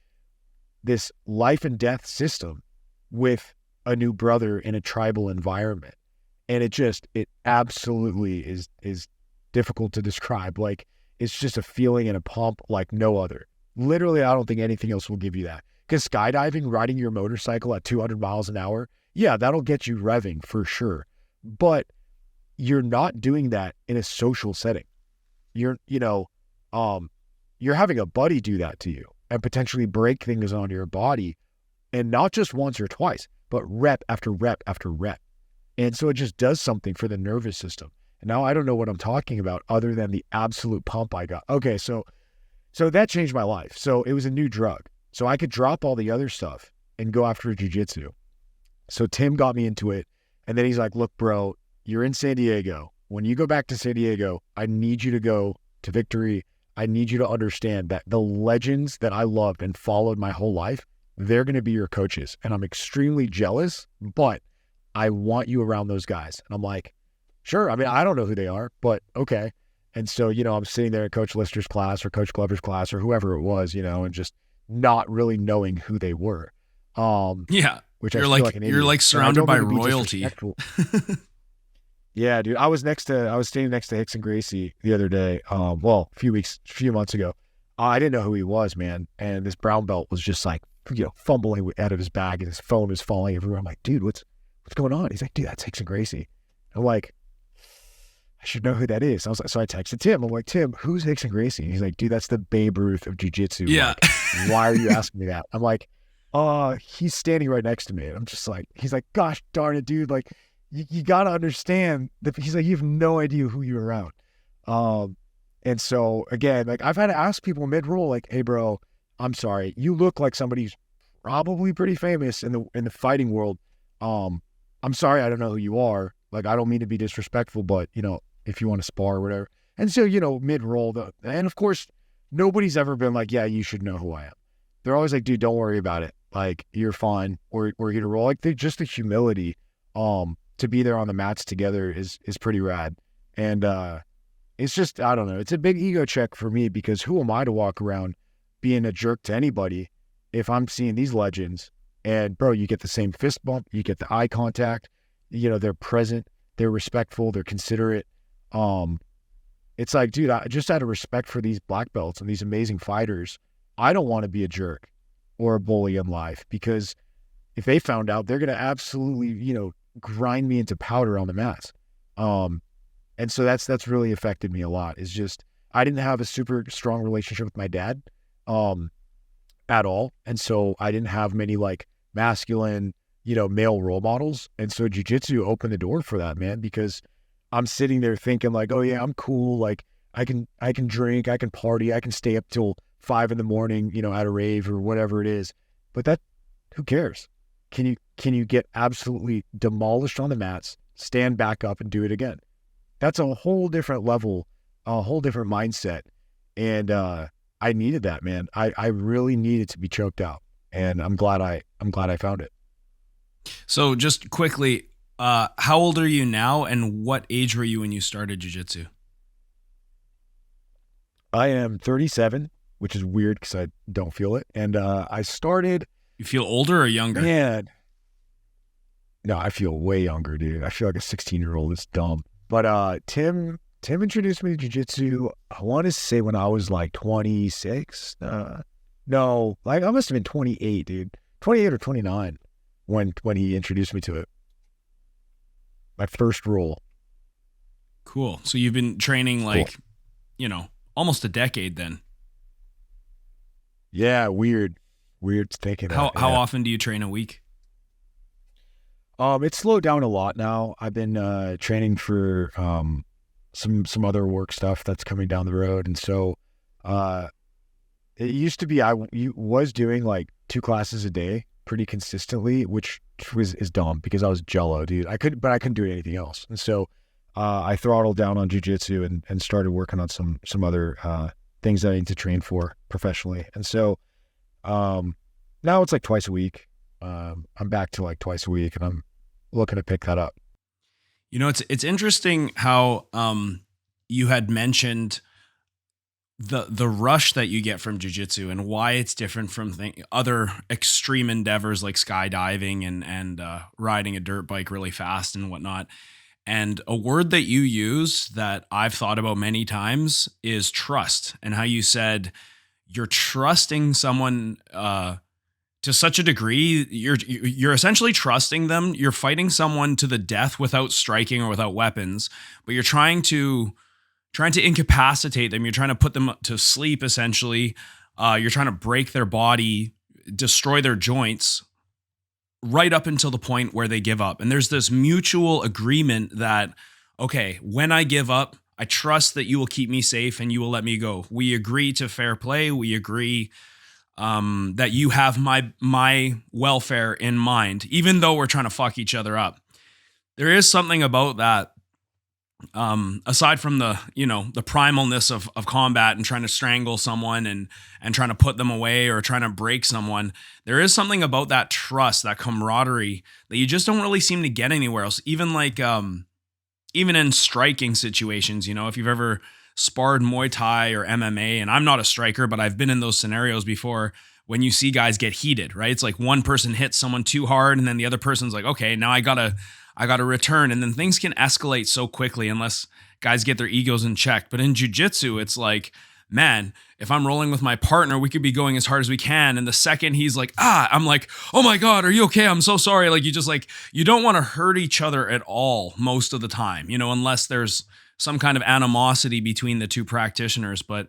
this life and death system with a new brother in a tribal environment. And it absolutely is difficult to describe. Like, it's just a feeling and a pump like no other. Literally, I don't think anything else will give you that. Because skydiving, riding your motorcycle at 200 miles an hour, yeah, that'll get you revving for sure. But you're not doing that in a social setting. You're having a buddy do that to you and potentially break things on your body, and not just once or twice, but rep after rep after rep. And so it just does something for the nervous system. Now I don't know what I'm talking about other than the absolute pump I got. Okay, so that changed my life. So it was a new drug. So I could drop all the other stuff and go after jiu-jitsu. So Tim got me into it. And then he's like, look, bro, you're in San Diego. When you go back to San Diego, I need you to go to Victory. I need you to understand that the legends that I loved and followed my whole life, they're going to be your coaches. And I'm extremely jealous, but I want you around those guys. And I'm like, sure. I mean, I don't know who they are, but okay. And so, I'm sitting there in Coach Lister's class or Coach Glover's class or whoever it was, and just not really knowing who they were. Yeah. Which you're I feel like an idiot. You're like surrounded by royalty. Yeah, dude. I was standing next to Hickson Gracie the other day. A few months ago. I didn't know who he was, man. And this brown belt was just like, fumbling out of his bag, and his phone was falling everywhere. I'm like, dude, what's going on? He's like, dude, that's Hickson Gracie. I'm like, I should know who that is. So I texted Tim. I'm like, Tim, who's Hickson Gracie? And he's like, dude, that's the Babe Ruth of jiu-jitsu. Yeah. Like, why are you asking me that? I'm like, he's standing right next to me. And I'm just like, he's like, gosh darn it, dude. Like, you got to understand that. He's like, you have no idea who you're around. And so again, like, I've had to ask people mid-roll, like, hey bro, I'm sorry. You look like somebody who's probably pretty famous in the fighting world. I'm sorry, I don't know who you are. Like, I don't mean to be disrespectful, but if you want to spar or whatever. And so, mid-roll, and of course, nobody's ever been like, yeah, you should know who I am. They're always like, dude, don't worry about it. Like, you're fine. We're here to roll. Like, just the humility, to be there on the mats together is pretty rad. And, it's just, I don't know. It's a big ego check for me, because who am I to walk around being a jerk to anybody if I'm seeing these legends? And bro, you get the same fist bump, you get the eye contact, they're present, they're respectful, they're considerate. It's like, dude, I just out of respect for these black belts and these amazing fighters, I don't want to be a jerk or a bully in life, because if they found out, they're going to absolutely, grind me into powder on the mats. And so that's really affected me a lot. Is just, I didn't have a super strong relationship with my dad, at all. And so I didn't have many like masculine, male role models. And so jiu-jitsu opened the door for that, man, because I'm sitting there thinking like, oh yeah, I'm cool. Like I can drink, I can party, I can stay up till 5 a.m, at a rave or whatever it is. But who cares? Can you get absolutely demolished on the mats, stand back up and do it again? That's a whole different level, a whole different mindset. And I needed that, man. I really needed to be choked out. And I'm glad I found it. So just quickly, how old are you now, and what age were you when you started jiu-jitsu? I am 37, which is weird because I don't feel it. And I started. You feel older or younger? Man, no, I feel way younger, dude. I feel like a 16-year-old. It's dumb. But Tim introduced me to jiu-jitsu, I want to say when I was like 26. No, like I must have been 28, dude. 28 or 29 when he introduced me to it. My first roll. Cool. So you've been training like, almost a decade then. Yeah, weird thinking. How often do you train a week? It's slowed down a lot now. I've been training for some other work stuff that's coming down the road, and so it used to be I was doing like 2 classes a day pretty consistently, which is dumb because I was jello, dude. I couldn't do anything else, and so I throttled down on jiu-jitsu and started working on some other things that I need to train for professionally, and so now it's like twice a week. I'm back to like twice a week, and I'm looking to pick that up. It's interesting how you had mentioned the rush that you get from jiu-jitsu and why it's different from other extreme endeavors like skydiving and riding a dirt bike really fast and whatnot. And a word that you use that I've thought about many times is trust, and how you said you're trusting someone to such a degree, you're essentially trusting them. You're fighting someone to the death without striking or without weapons, but you're trying to incapacitate them. You're trying to put them to sleep, essentially. You're trying to break their body, destroy their joints, right up until the point where they give up. And there's this mutual agreement that, okay, when I give up, I trust that you will keep me safe and you will let me go. We agree to fair play. We agree that you have my welfare in mind, even though we're trying to fuck each other up. There is something about that, aside from the primalness of combat and trying to strangle someone and trying to put them away or trying to break someone. There is something about that trust, that camaraderie that you just don't really seem to get anywhere else. Even like, even in striking situations, if you've ever sparred Muay Thai or MMA, and I'm not a striker, but I've been in those scenarios before when you see guys get heated, right? It's like one person hits someone too hard and then the other person's like, okay, now I gotta return. And then things can escalate so quickly unless guys get their egos in check. But in jiu-jitsu, it's like, man, if I'm rolling with my partner, we could be going as hard as we can. And the second he's like, I'm like, oh my God, are you okay? I'm so sorry. Like, you don't want to hurt each other at all most of the time, unless there's some kind of animosity between the two practitioners. But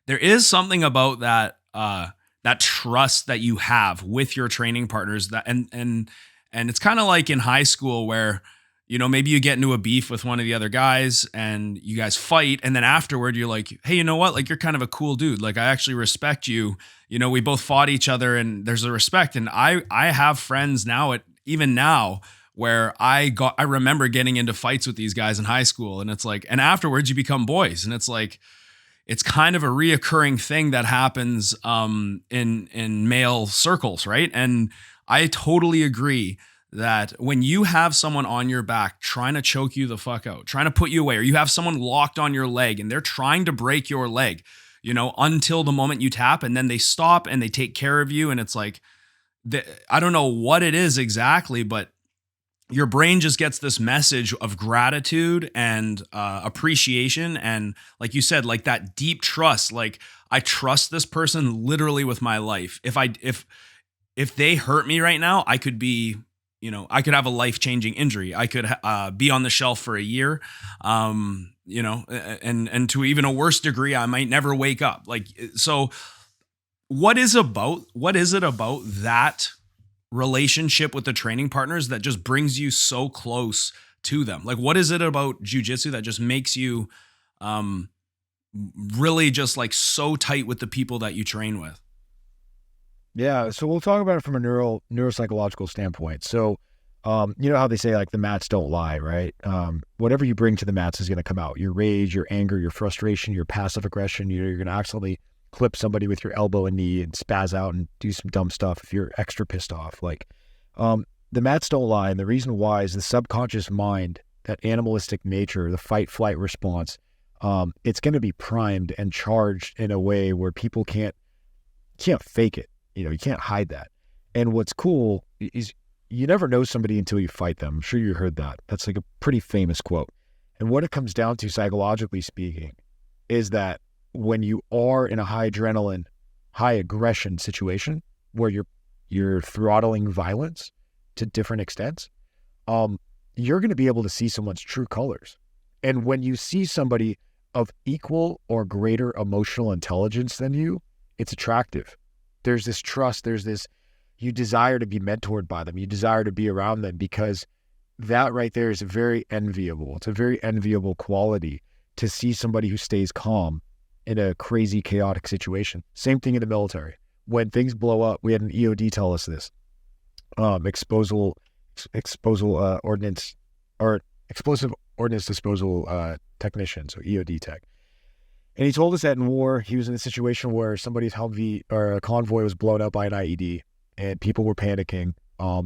there is something about that, that trust that you have with your training partners, that, and it's kind of like in high school where, maybe you get into a beef with one of the other guys and you guys fight. And then afterward, you're like, hey, you know what? Like, you're kind of a cool dude. Like, I actually respect you. We both fought each other and there's a respect. And I have friends now even now where I remember getting into fights with these guys in high school, and it's like, and afterwards you become boys, and it's like, it's kind of a reoccurring thing that happens in male circles, right? And I totally agree that when you have someone on your back trying to choke you the fuck out, trying to put you away, or you have someone locked on your leg and they're trying to break your leg, until the moment you tap, and then they stop and they take care of you. And it's like, I don't know what it is exactly, but your brain just gets this message of gratitude and appreciation. And like you said, like that deep trust, like I trust this person literally with my life. If they hurt me right now, I could be, I could have a life-changing injury. I could be on the shelf for a year, and to even a worse degree, I might never wake up. Like, so what is it about that relationship with the training partners that just brings you so close to them? Like, what is it about jiu-jitsu that just makes you really just like so tight with the people that you train with? Yeah, so we'll talk about it from a neuropsychological standpoint. So, you know how they say like the mats don't lie, right? Whatever you bring to the mats is going to come out. Your rage, your anger, your frustration, your passive aggression. You're going to accidentally clip somebody with your elbow and knee and spaz out and do some dumb stuff if you're extra pissed off. Like, the mats don't lie, and the reason why is the subconscious mind, that animalistic nature, the fight-flight response. It's going to be primed and charged in a way where people can't fake it. You can't hide that. And what's cool is you never know somebody until you fight them. I'm sure you heard that. That's like a pretty famous quote. And what it comes down to, psychologically speaking, is that when you are in a high adrenaline, high aggression situation where you're throttling violence to different extents, you're going to be able to see someone's true colors. And when you see somebody of equal or greater emotional intelligence than you, it's attractive. There's this trust, you desire to be mentored by them. You desire to be around them, because that right there is very enviable. It's a very enviable quality to see somebody who stays calm in a crazy, chaotic situation. Same thing in the military. When things blow up, we had an EOD tell us this, explosive ordnance disposal technician, so EOD tech. And he told us that in war, he was in a situation where somebody's Humvee or a convoy was blown up by an IED, and people were panicking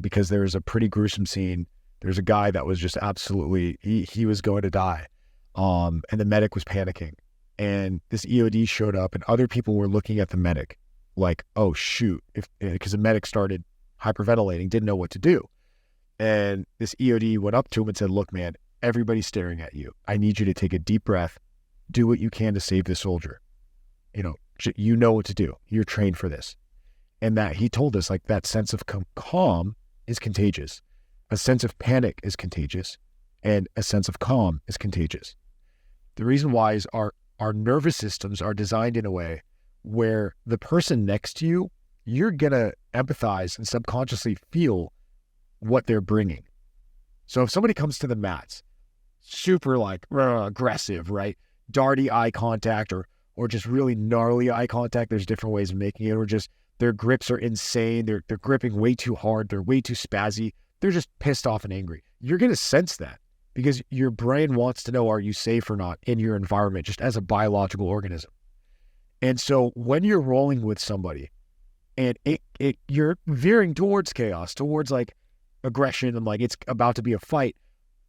because there was a pretty gruesome scene. There's a guy that was just absolutely, he was going to die. And the medic was panicking. And this EOD showed up, and other people were looking at the medic like, oh, shoot, because the medic started hyperventilating, didn't know what to do. And this EOD went up to him and said, look, man, everybody's staring at you. I need you to take a deep breath. Do what you can to save the soldier. You know what to do. You're trained for this. And that he told us, like, that sense of calm is contagious. A sense of panic is contagious. And a sense of calm is contagious. The reason why is our nervous systems are designed in a way where the person next to you, you're going to empathize and subconsciously feel what they're bringing. So if somebody comes to the mats, super like aggressive, right? Darty eye contact or just really gnarly eye contact. There's different ways of making it, or just their grips are insane. They're gripping way too hard. They're way too spazzy. They're just pissed off and angry. You're going to sense that because your brain wants to know, are you safe or not in your environment, just as a biological organism. And so when you're rolling with somebody and you're veering towards chaos, towards like aggression, and like it's about to be a fight,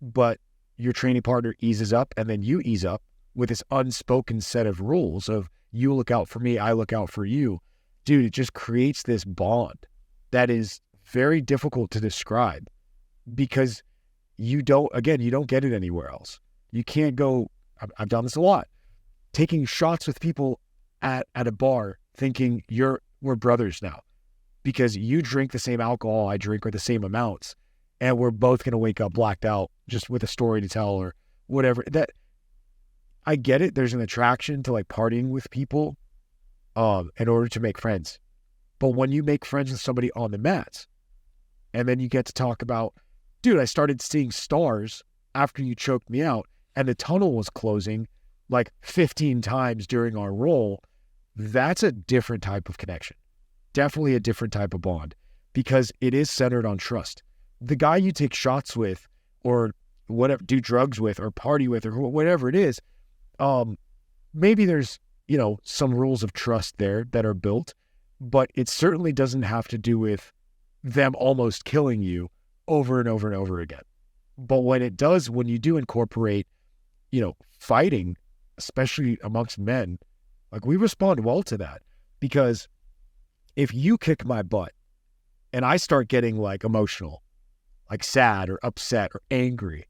but your training partner eases up and then you ease up with this unspoken set of rules of you look out for me, I look out for you. Dude, it just creates this bond that is very difficult to describe because you don't get it anywhere else. You can't go, I've done this a lot, taking shots with people at a bar thinking we're brothers now because you drink the same alcohol I drink or the same amounts, and we're both going to wake up blacked out just with a story to tell or whatever. That I get it. There's an attraction to like partying with people in order to make friends. But when you make friends with somebody on the mats and then you get to talk about, dude, I started seeing stars after you choked me out and the tunnel was closing like 15 times during our roll, that's a different type of connection. Definitely a different type of bond because it is centered on trust. The guy you take shots with or whatever, do drugs with or party with or whatever it is, maybe there's, some rules of trust there that are built, but it certainly doesn't have to do with them almost killing you over and over and over again. But when you do incorporate, fighting, especially amongst men, like we respond well to that, because if you kick my butt and I start getting like emotional, like sad or upset or angry,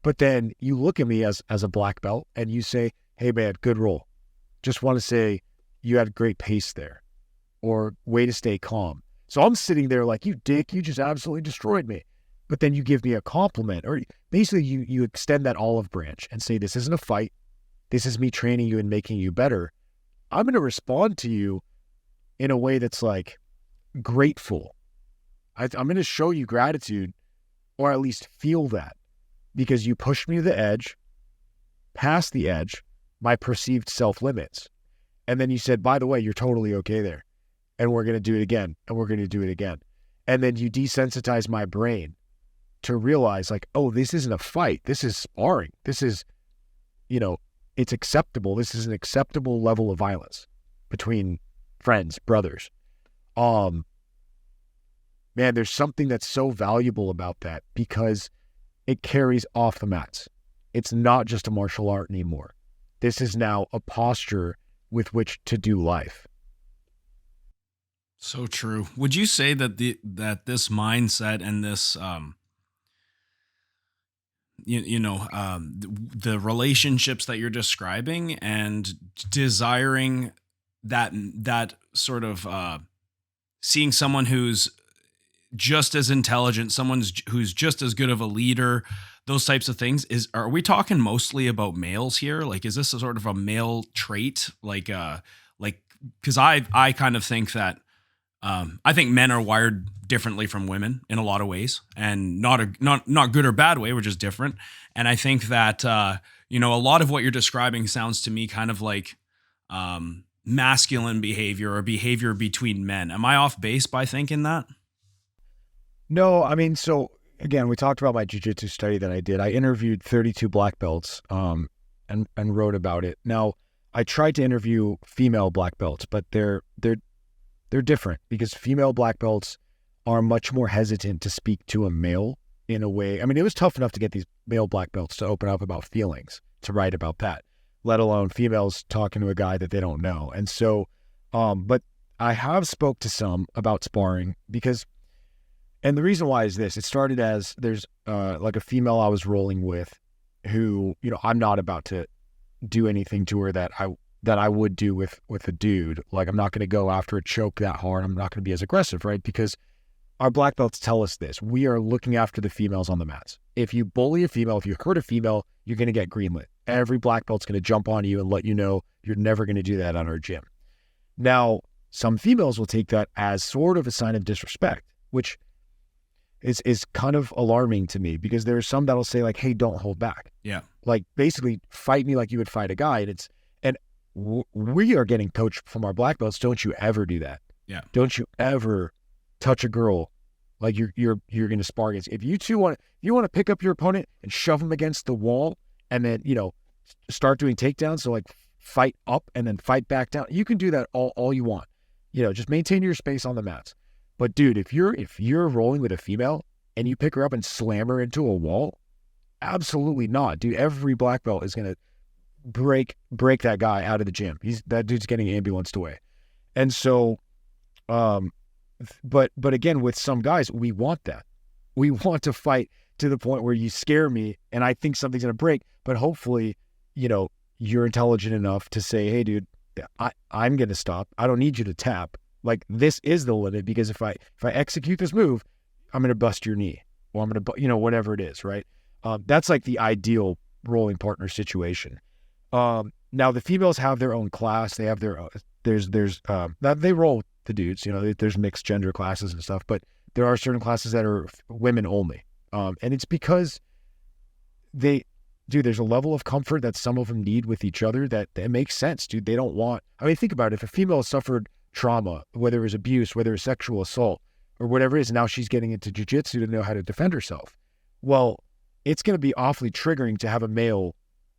but then you look at me as a black belt and you say, hey man, good roll. Just want to say you had great pace there, or way to stay calm. So I'm sitting there like, you dick, you just absolutely destroyed me. But then you give me a compliment, or basically you extend that olive branch and say, this isn't a fight. This is me training you and making you better. I'm going to respond to you in a way that's like grateful. I'm going to show you gratitude, or at least feel that, because you pushed me to the edge, past the edge, my perceived self-limits. And then you said, by the way, you're totally okay there. And we're going to do it again. And we're going to do it again. And then you desensitize my brain to realize like, oh, this isn't a fight. This is sparring. This is, it's acceptable. This is an acceptable level of violence between friends, brothers. Man, there's something that's so valuable about that, because it carries off the mats. It's not just a martial art anymore. This is now a posture with which to do life. So true. Would you say that this mindset and this, the relationships that you're describing and desiring that sort of seeing someone who's just as intelligent, who's just as good of a leader, those types of things, are we talking mostly about males here? Like, is this a sort of a male trait? Because I kind of think that I think men are wired differently from women in a lot of ways, and not good or bad way. We're just different. And I think that a lot of what you're describing sounds to me kind of like masculine behavior, or behavior between men. Am I off base by thinking that? No, I mean, so again, we talked about my jiu-jitsu study that I did. I interviewed 32 black belts and wrote about it. Now, I tried to interview female black belts, but they're different, because female black belts are much more hesitant to speak to a male in a way. I mean, it was tough enough to get these male black belts to open up about feelings, to write about that, let alone females talking to a guy that they don't know. And so, but I have spoke to some about sparring, and the reason why is this: it started as there's like a female I was rolling with who, I'm not about to do anything to her that I would do with a dude. Like, I'm not going to go after a choke that hard. I'm not going to be as aggressive, right? Because our black belts tell us this. We are looking after the females on the mats. If you bully a female, if you hurt a female, you're going to get greenlit. Every black belt's going to jump on you and let you know you're never going to do that at our gym. Now, some females will take that as sort of a sign of disrespect, which is kind of alarming to me, because there are some that'll say like, hey, don't hold back. Yeah. Like, basically fight me like you would fight a guy. And we are getting coached from our black belts. Don't you ever do that. Yeah. Don't you ever touch a girl like you're going to spar against. If you want to pick up your opponent and shove him against the wall, and then, start doing takedowns. So like fight up and then fight back down. You can do that all you want, just maintain your space on the mats. But dude, if you're rolling with a female and you pick her up and slam her into a wall, absolutely not, dude. Every black belt is going to break that guy out of the gym. That dude's getting ambulanced away. And so, but again, with some guys, we want that. We want to fight to the point where you scare me and I think something's going to break, but hopefully, you're intelligent enough to say, hey dude, I'm going to stop. I don't need you to tap. Like, this is the limit, because if I execute this move, I'm going to bust your knee, or I'm going to, whatever it is. Right. That's like the ideal rolling partner situation. Now the females have their own class. They have their, they roll with the dudes, there's mixed gender classes and stuff, but there are certain classes that are women only. And it's because there's a level of comfort that some of them need with each other that makes sense, dude. They don't want, think about it. If a female has suffered trauma, whether it was abuse, whether it's sexual assault, or whatever it is, now she's getting into jiu-jitsu to know how to defend herself. Well, it's going to be awfully triggering to have a male,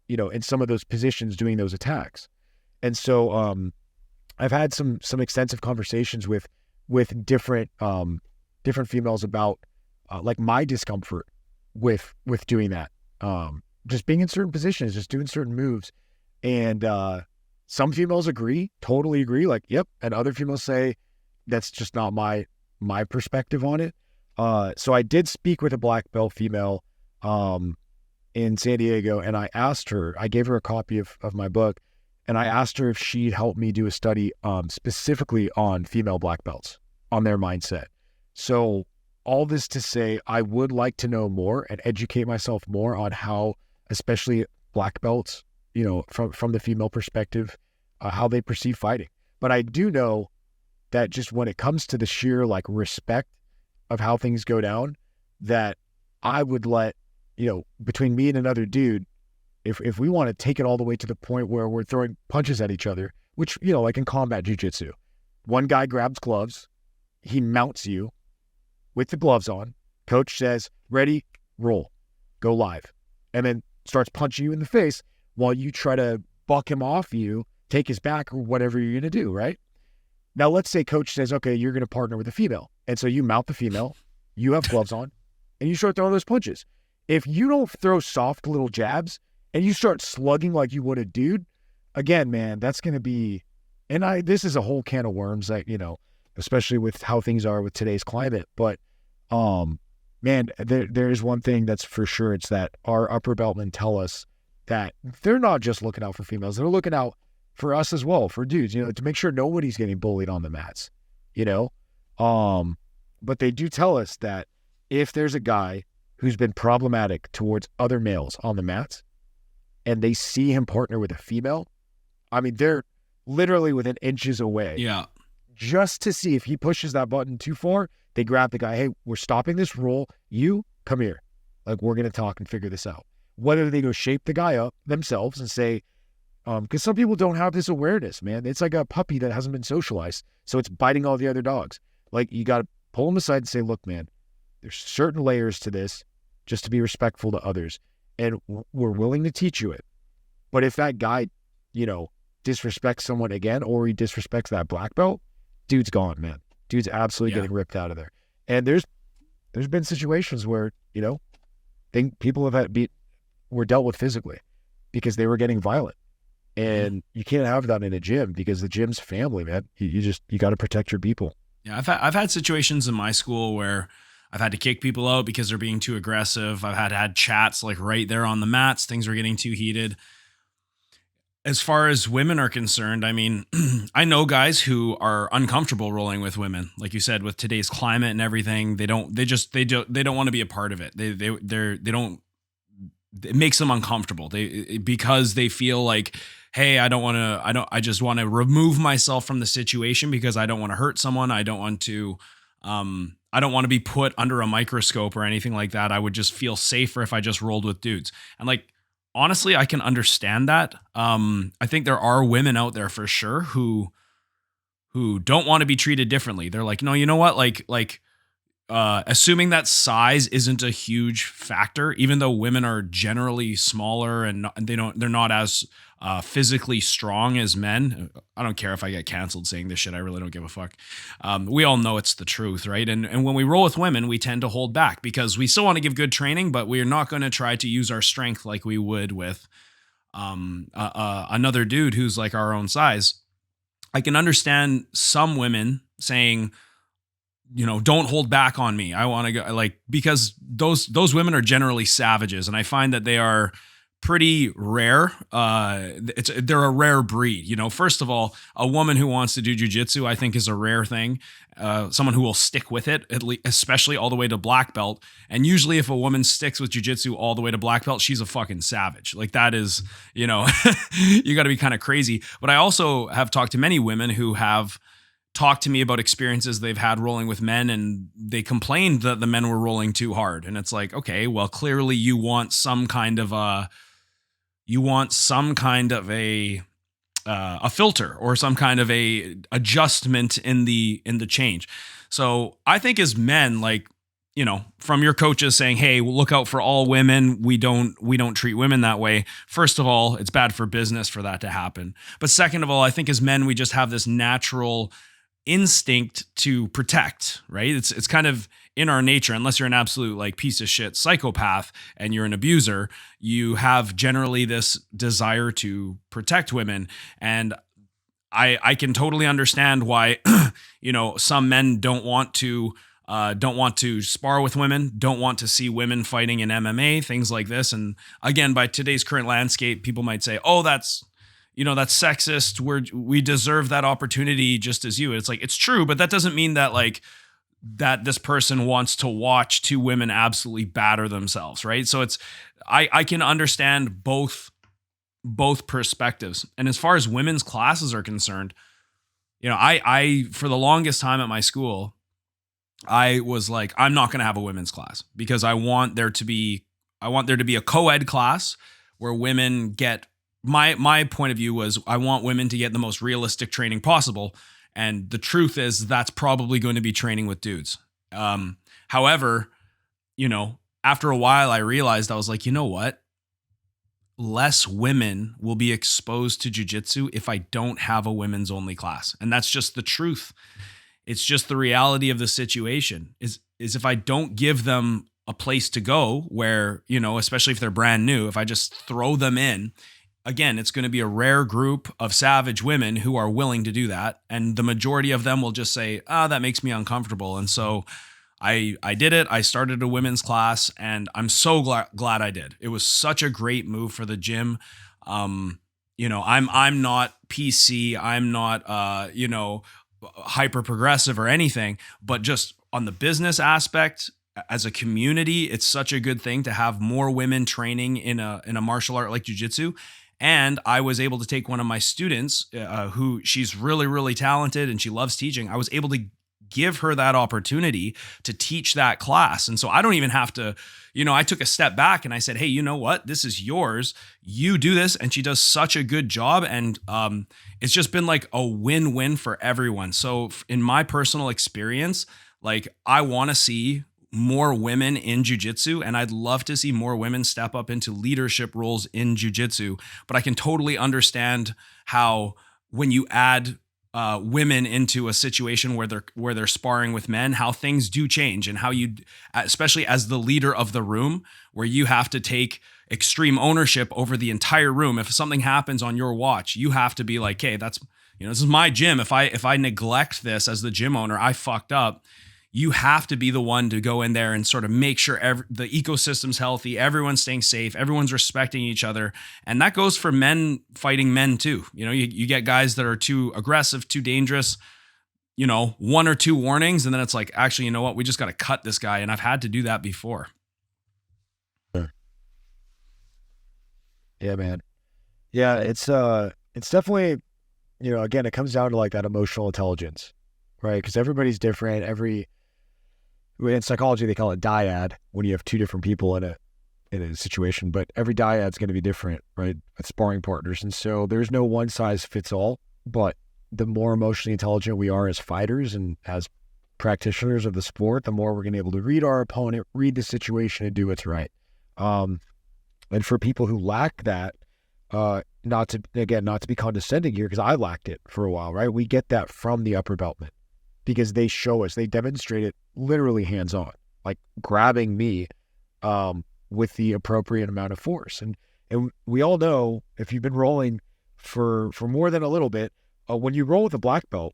in some of those positions doing those attacks. And so I've had some extensive conversations with different females about like my discomfort with doing that. Just being in certain positions, just doing certain moves. And some females totally agree, like, yep. And other females say that's just not my perspective on it. So I did speak with a black belt female in San Diego, and I gave her a copy of my book, and I asked her if she'd help me do a study specifically on female black belts, on their mindset. So all this to say, I would like to know more and educate myself more on how, especially black belts, from the female perspective, how they perceive fighting. But I do know that just when it comes to the sheer like respect of how things go down, that I would let, between me and another dude, if we want to take it all the way to the point where we're throwing punches at each other, which, like in combat jiu-jitsu, one guy grabs gloves, he mounts you with the gloves on, coach says, ready, roll, go live, and then starts punching you in the face while you try to buck him off you, take his back, or whatever you're going to do, right? Now, let's say coach says, okay, you're going to partner with a female. And so you mount the female, you have gloves on, and you start throwing those punches. If you don't throw soft little jabs and you start slugging like you would a dude, again, man, that's going to be, and this is a whole can of worms that, especially with how things are with today's climate. But, man, there is one thing that's for sure. It's that our upper belt men tell us that they're not just looking out for females. They're looking out for us as well, for dudes, to make sure nobody's getting bullied on the mats, but they do tell us that if there's a guy who's been problematic towards other males on the mats and they see him partner with a female, I mean, they're literally within inches away. Yeah. Just to see if he pushes that button too far, they grab the guy. Hey, we're stopping this roll. You come here. Like, we're going to talk and figure this out. Whether they go shape the guy up themselves and say, because some people don't have this awareness, man. It's like a puppy that hasn't been socialized, so it's biting all the other dogs. Like, you got to pull them aside and say, look, man, there's certain layers to this, just to be respectful to others, and we're willing to teach you it. But if that guy, disrespects someone again, or he disrespects that black belt, dude's gone, man. Dude's absolutely getting ripped out of there. And there's been situations where, people were dealt with physically because they were getting violent. And you can't have that in a gym because the gym's family, man. You got to protect your people. Yeah, I've had situations in my school where I've had to kick people out because they're being too aggressive. I've had chats like right there on the mats. Things were getting too heated. As far as women are concerned, I mean, I know guys who are uncomfortable rolling with women. Like you said, with today's climate and everything, they don't want to be a part of it. They don't. It makes them uncomfortable. Because they feel like, hey, I just want to remove myself from the situation because I don't want to hurt someone. I don't want to be put under a microscope or anything like that. I would just feel safer if I just rolled with dudes. And like, honestly, I can understand that. I think there are women out there for sure who don't want to be treated differently. They're like, no, you know what? Assuming that size isn't a huge factor, even though women are generally smaller and they're not as physically strong as men. I don't care if I get canceled saying this shit. I really don't give a fuck. We all know it's the truth, right? And when we roll with women, we tend to hold back because we still want to give good training, but we're not going to try to use our strength like we would with another dude who's like our own size. I can understand some women saying, don't hold back on me. I want to go, because those women are generally savages, and I find that they are pretty rare. They're a rare breed. First of all, a woman who wants to do jiu-jitsu, I think, is a rare thing. Someone who will stick with it, especially all the way to black belt. And usually if a woman sticks with jiu-jitsu all the way to black belt, she's a fucking savage. Like, that is, you got to be kind of crazy. But I also have talked to many women who have talked to me about experiences they've had rolling with men, and they complained that the men were rolling too hard. And it's like, okay, well, clearly you want some kind of a filter or some kind of a adjustment in the change. So I think as men, like, from your coaches saying, hey, look out for all women. We don't treat women that way. First of all, it's bad for business for that to happen. But second of all, I think as men, we just have this natural instinct to protect, right? It's kind of in our nature, unless you're an absolute like piece of shit psychopath and you're an abuser, you have generally this desire to protect women. And I can totally understand why, some men don't want to spar with women, don't want to see women fighting in MMA, things like this. And again, by today's current landscape, people might say, oh, that's sexist. We deserve that opportunity just as you. It's like, it's true, but that doesn't mean that that this person wants to watch two women absolutely batter themselves. Right. So I can understand both perspectives. And as far as women's classes are concerned, I for the longest time at my school, I was like, I'm not going to have a women's class because I want there to be a co-ed class where women get my point of view was I want women to get the most realistic training possible. And the truth is that's probably going to be training with dudes. However, after a while I realized I was like, you know what? Less women will be exposed to jiu-jitsu if I don't have a women's only class. And that's just the truth. It's just the reality of the situation is if I don't give them a place to go where, especially if they're brand new, if I just throw them in, again, it's going to be a rare group of savage women who are willing to do that. And the majority of them will just say, that makes me uncomfortable. And so I did it. I started a women's class and I'm so glad I did. It was such a great move for the gym. I'm not PC. I'm not, hyper progressive or anything, but just on the business aspect as a community, it's such a good thing to have more women training in a martial art like jiu-jitsu. And I was able to take one of my students who she's really, really talented and she loves teaching. I was able to give her that opportunity to teach that class. And so I don't even have to, I took a step back and I said, hey, you know what? This is yours. You do this. And she does such a good job. And it's just been like a win-win for everyone. So in my personal experience, I want to see more women in jiu-jitsu, and I'd love to see more women step up into leadership roles in jiu-jitsu. But I can totally understand how when you add women into a situation where they're sparring with men, how things do change, and how you, especially as the leader of the room, where you have to take extreme ownership over the entire room. If something happens on your watch, you have to be like, hey, that's this is my gym. If I neglect this as the gym owner, I fucked up. You have to be the one to go in there and sort of make sure the ecosystem's healthy, everyone's staying safe, everyone's respecting each other. And that goes for men fighting men too. You get guys that are too aggressive, too dangerous, one or two warnings. And then it's like, actually, you know what? We just got to cut this guy. And I've had to do that before. Yeah, man. Yeah, it's definitely, again, it comes down to that emotional intelligence, right? Because everybody's different. In psychology, they call it dyad when you have two different people in a situation, but every dyad's going to be different, right? With sparring partners. And so there's no one size fits all, but the more emotionally intelligent we are as fighters and as practitioners of the sport, the more we're going to be able to read our opponent, read the situation, and do what's right. And for people who lack that, not to be condescending here, because I lacked it for a while, right? We get that from the upper beltmen because they show us, they demonstrate it literally hands-on, like grabbing me with the appropriate amount of force. And we all know, if you've been rolling for more than a little bit, when you roll with a black belt,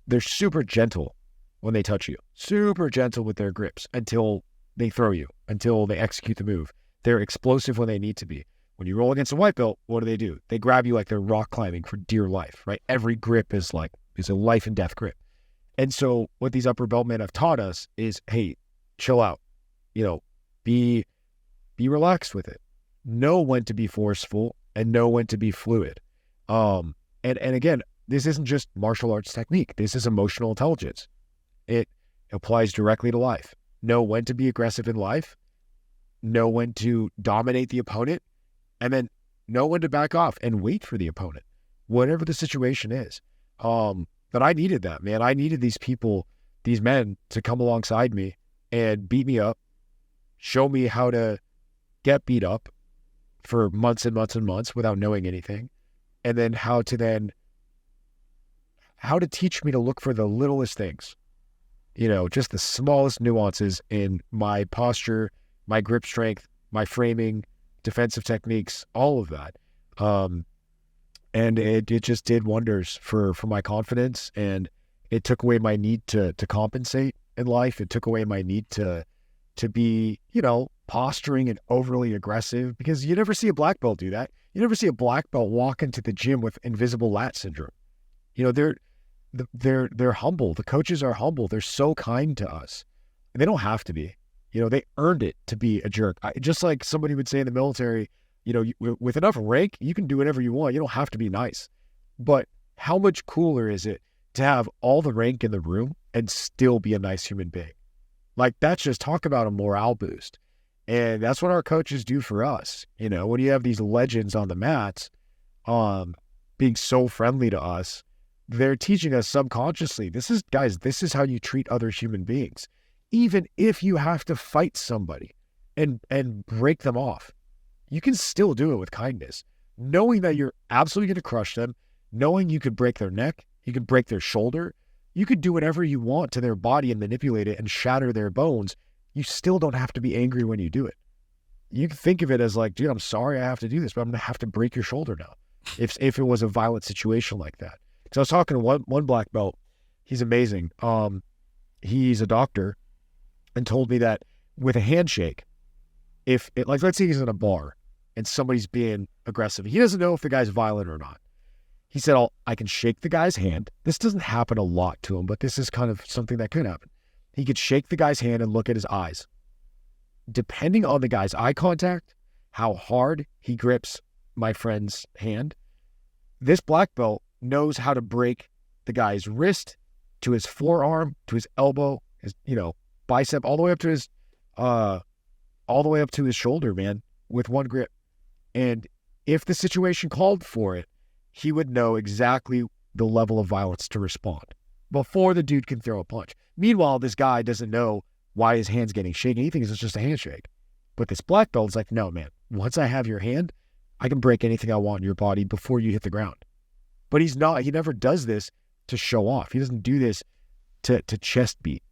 they're super gentle when they touch you, super gentle with their grips until they throw you, until they execute the move. They're explosive when they need to be. When you roll against a white belt, what do? They grab you like they're rock climbing for dear life, right? Every grip is a life and death grip. And so what these upper belt men have taught us is, hey, chill out, be relaxed with it. Know when to be forceful and know when to be fluid. And again, this isn't just martial arts technique. This is emotional intelligence. It applies directly to life. Know when to be aggressive in life, know when to dominate the opponent, and then know when to back off and wait for the opponent, whatever the situation is. But I needed that, man. I needed these people, these men, to come alongside me and beat me up, show me how to get beat up for months and months and months without knowing anything. And then how to teach me to look for the littlest things, just the smallest nuances in my posture, my grip strength, my framing, defensive techniques, all of that. And it just did wonders for my confidence, and it took away my need to compensate in life. It took away my need to be, posturing and overly aggressive, because you never see a black belt do that. You never see a black belt walk into the gym with invisible lat syndrome. They're humble. The coaches are humble. They're so kind to us. And they don't have to be. They earned it to be a jerk. Just like somebody would say in the military, with enough rank, you can do whatever you want. You don't have to be nice. But how much cooler is it to have all the rank in the room and still be a nice human being? Like, that's just, talk about a morale boost. And that's what our coaches do for us. When you have these legends on the mats, being so friendly to us, they're teaching us subconsciously, this is how you treat other human beings. Even if you have to fight somebody and break them off, you can still do it with kindness, knowing that you're absolutely going to crush them, knowing you could break their neck, you could break their shoulder, you could do whatever you want to their body and manipulate it and shatter their bones. You still don't have to be angry when you do it. You can think of it as like, dude, I'm sorry I have to do this, but I'm going to have to break your shoulder now if it was a violent situation like that. Because I was talking to one black belt. He's amazing. He's a doctor, and told me that with a handshake, let's say he's in a bar and somebody's being aggressive, he doesn't know if the guy's violent or not. He said, I can shake the guy's hand. This doesn't happen a lot to him, but this is kind of something that could happen. He could shake the guy's hand and look at his eyes. Depending on the guy's eye contact, how hard he grips my friend's hand, this black belt knows how to break the guy's wrist to his forearm, to his elbow, his, bicep, all the way up to his shoulder, man, with one grip. And if the situation called for it, he would know exactly the level of violence to respond before the dude can throw a punch. Meanwhile, this guy doesn't know why his hand's getting shaken. He thinks it's just a handshake. But this black belt is like, no, man, once I have your hand, I can break anything I want in your body before you hit the ground. But he never does this to show off. He doesn't do this to chest beat.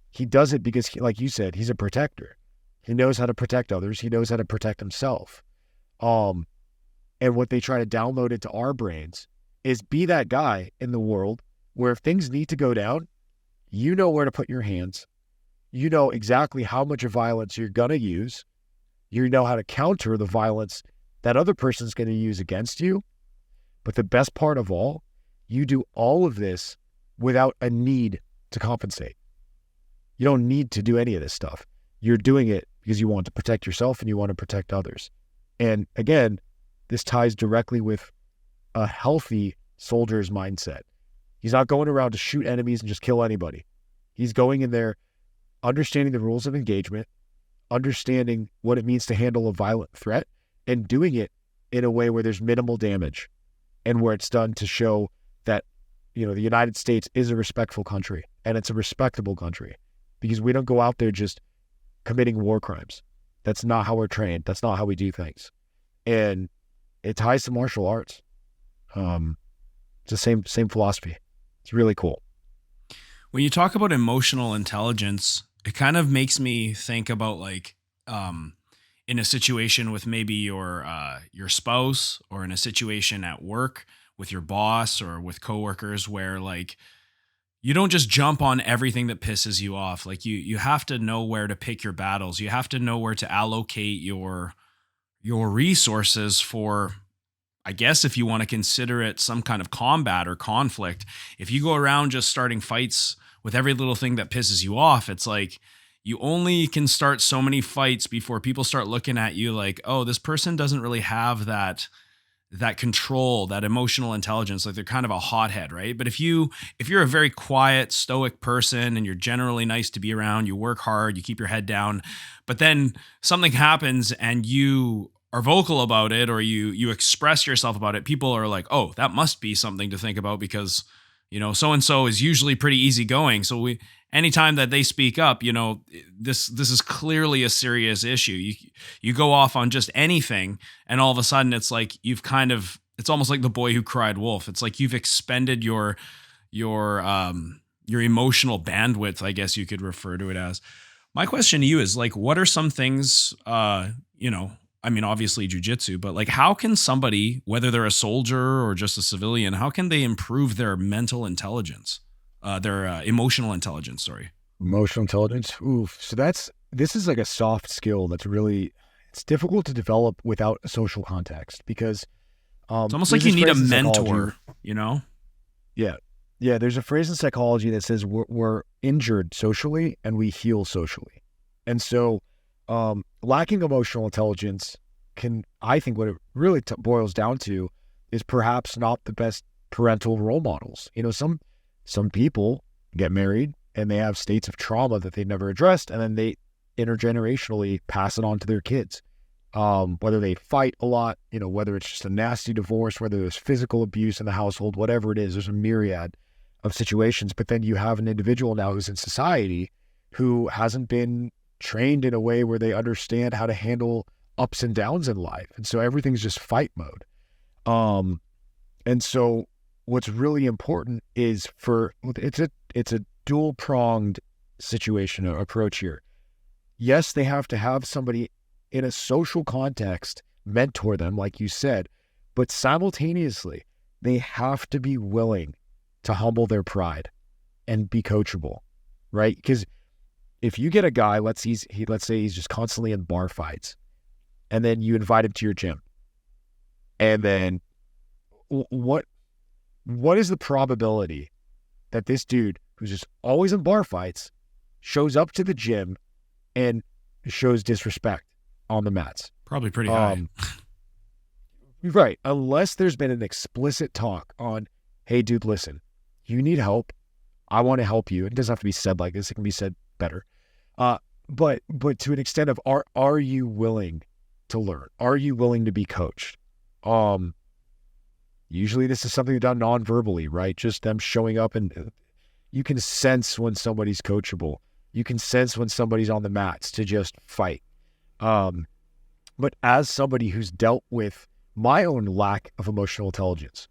He does it because, like you said, he's a protector. He knows how to protect others. He knows how to protect himself. And what they try to download into our brains is be that guy in the world where if things need to go down, you know where to put your hands. You know exactly how much of violence you're going to use. You know how to counter the violence that other person's going to use against you. But the best part of all, you do all of this without a need to compensate. You don't need to do any of this stuff. You're doing it because you want to protect yourself and you want to protect others. And again, this ties directly with a healthy soldier's mindset. He's not going around to shoot enemies and just kill anybody. He's going in there understanding the rules of engagement, understanding what it means to handle a violent threat, and doing it in a way where there's minimal damage and where it's done to show that, the United States is a respectful country and it's a respectable country, because we don't go out there just committing war crimes. That's not how we're trained. That's not how we do things. And it ties to martial arts. It's the same philosophy. It's really cool. When you talk about emotional intelligence, it kind of makes me think about in a situation with maybe your spouse, or in a situation at work with your boss or with coworkers where you don't just jump on everything that pisses you off. You have to know where to pick your battles. You have to know where to allocate your resources for, I guess, if you want to consider it some kind of combat or conflict. If you go around just starting fights with every little thing that pisses you off, it's like you only can start so many fights before people start looking at you like, oh, this person doesn't really have that control, that emotional intelligence. They're kind of a hothead, right? But if you're a very quiet, stoic person and you're generally nice to be around, you work hard, you keep your head down, but then something happens and you are vocal about it, or you express yourself about it, people are like, oh, that must be something to think about because, so-and-so is usually pretty easygoing. anytime that they speak up, this is clearly a serious issue. You go off on just anything, and all of a sudden it's like it's almost like the boy who cried wolf. It's like you've expended your emotional bandwidth, I guess you could refer to it as. My question to you is like, what are some things, obviously jiu-jitsu, but like, how can somebody, whether they're a soldier or just a civilian, how can they improve their mental intelligence, their emotional intelligence, sorry. Emotional intelligence. Oof. So this is like a soft skill that's really, it's difficult to develop without a social context because it's almost like you need a mentor, Yeah. Yeah. There's a phrase in psychology that says we're injured socially and we heal socially. And so lacking emotional intelligence I think what it really boils down to is perhaps not the best parental role models. Some people get married and they have states of trauma that they've never addressed, and then they intergenerationally pass it on to their kids. Whether they fight a lot, whether it's just a nasty divorce, whether there's physical abuse in the household, whatever it is, there's a myriad of situations. But then you have an individual now who's in society who hasn't been trained in a way where they understand how to handle ups and downs in life. And so everything's just fight mode. And so what's really important is it's a dual-pronged situation or approach here. Yes, they have to have somebody in a social context mentor them, like you said, but simultaneously, they have to be willing to humble their pride and be coachable, right? Because if you get a guy, let's say he's just constantly in bar fights, and then you invite him to your gym, and then what is the probability that this dude who's just always in bar fights shows up to the gym and shows disrespect on the mats? Probably pretty high. Right. Unless there's been an explicit talk on, hey, dude, listen, you need help. I want to help you. It doesn't have to be said like this. It can be said better. But to an extent of, are you willing to learn? Are you willing to be coached? Usually this is something done non-verbally, right? Just them showing up, and you can sense when somebody's coachable. You can sense when somebody's on the mats to just fight. But as somebody who's dealt with my own lack of emotional intelligence,